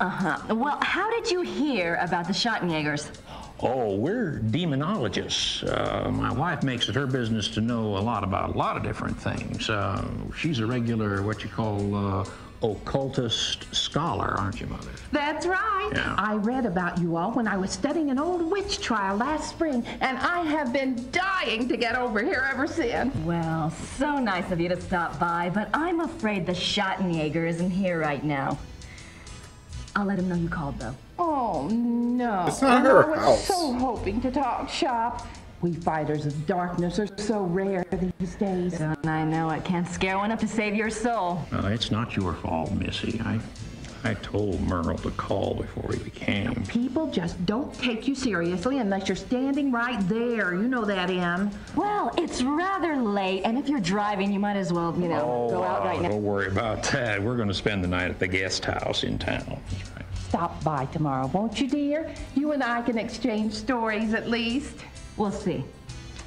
Well, how did you hear about the Schottenjägers? Oh, we're demonologists. My wife makes it her business to know a lot about a lot of different things. She's a regular, what you call, occultist scholar, aren't you, Mother? That's right. Yeah. I read about you all when I was studying an old witch trial last spring, and I have been dying to get over here ever since. Well, so nice of you to stop by, but I'm afraid the Schottenjäger isn't here right now. I'll let him know you called, though. Oh, no. It's not her I was house. so hoping to talk shop. We fighters of darkness are so rare these days. I know it can't scare one up to save your soul. It's not your fault, Missy. I told Merle to call before he came. People just don't take you seriously unless you're standing right there. You know that, Em. Well, it's rather late, and if you're driving, you might as well, go out right now. Don't worry about that. We're going to spend the night at the guest house in town. That's right. Stop by tomorrow, won't you, dear? You and I can exchange stories at least. We'll see.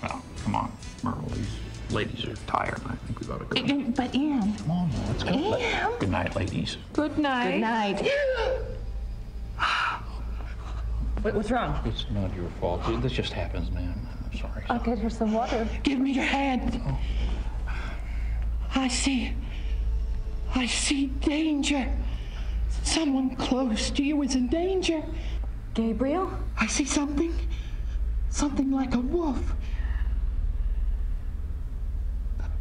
Well, come on, Merle. These ladies are tired. I think we ought to go. But, Em. Come on, let's go. Em. Good night, ladies. Good night. Good night. What's wrong? It's not your fault. This just happens, man. I'm sorry. I'll get her some water. Give me your hand. Oh. I see danger. Someone close to you is in danger. Gabriel? I see something. Something like a wolf.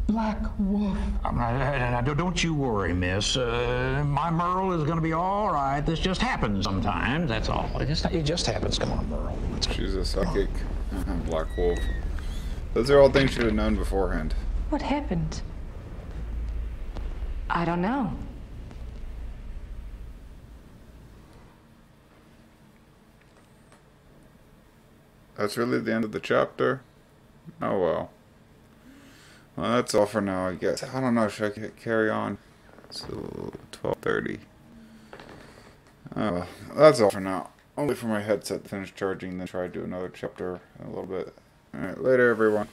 Black wolf. Now, don't you worry, miss. My Merle is going to be all right. This just happens sometimes, that's all. It just happens. Come on, Merle. She's a psychic. Black wolf. Those are all things you should have known beforehand. What happened? I don't know. That's really the end of the chapter. Oh well. Well, that's all for now, I guess. I don't know, should I carry on? It's 12:30. Oh well, that's all for now. I'll wait for my headset to finish charging, then try to do another chapter in a little bit. Alright, later everyone.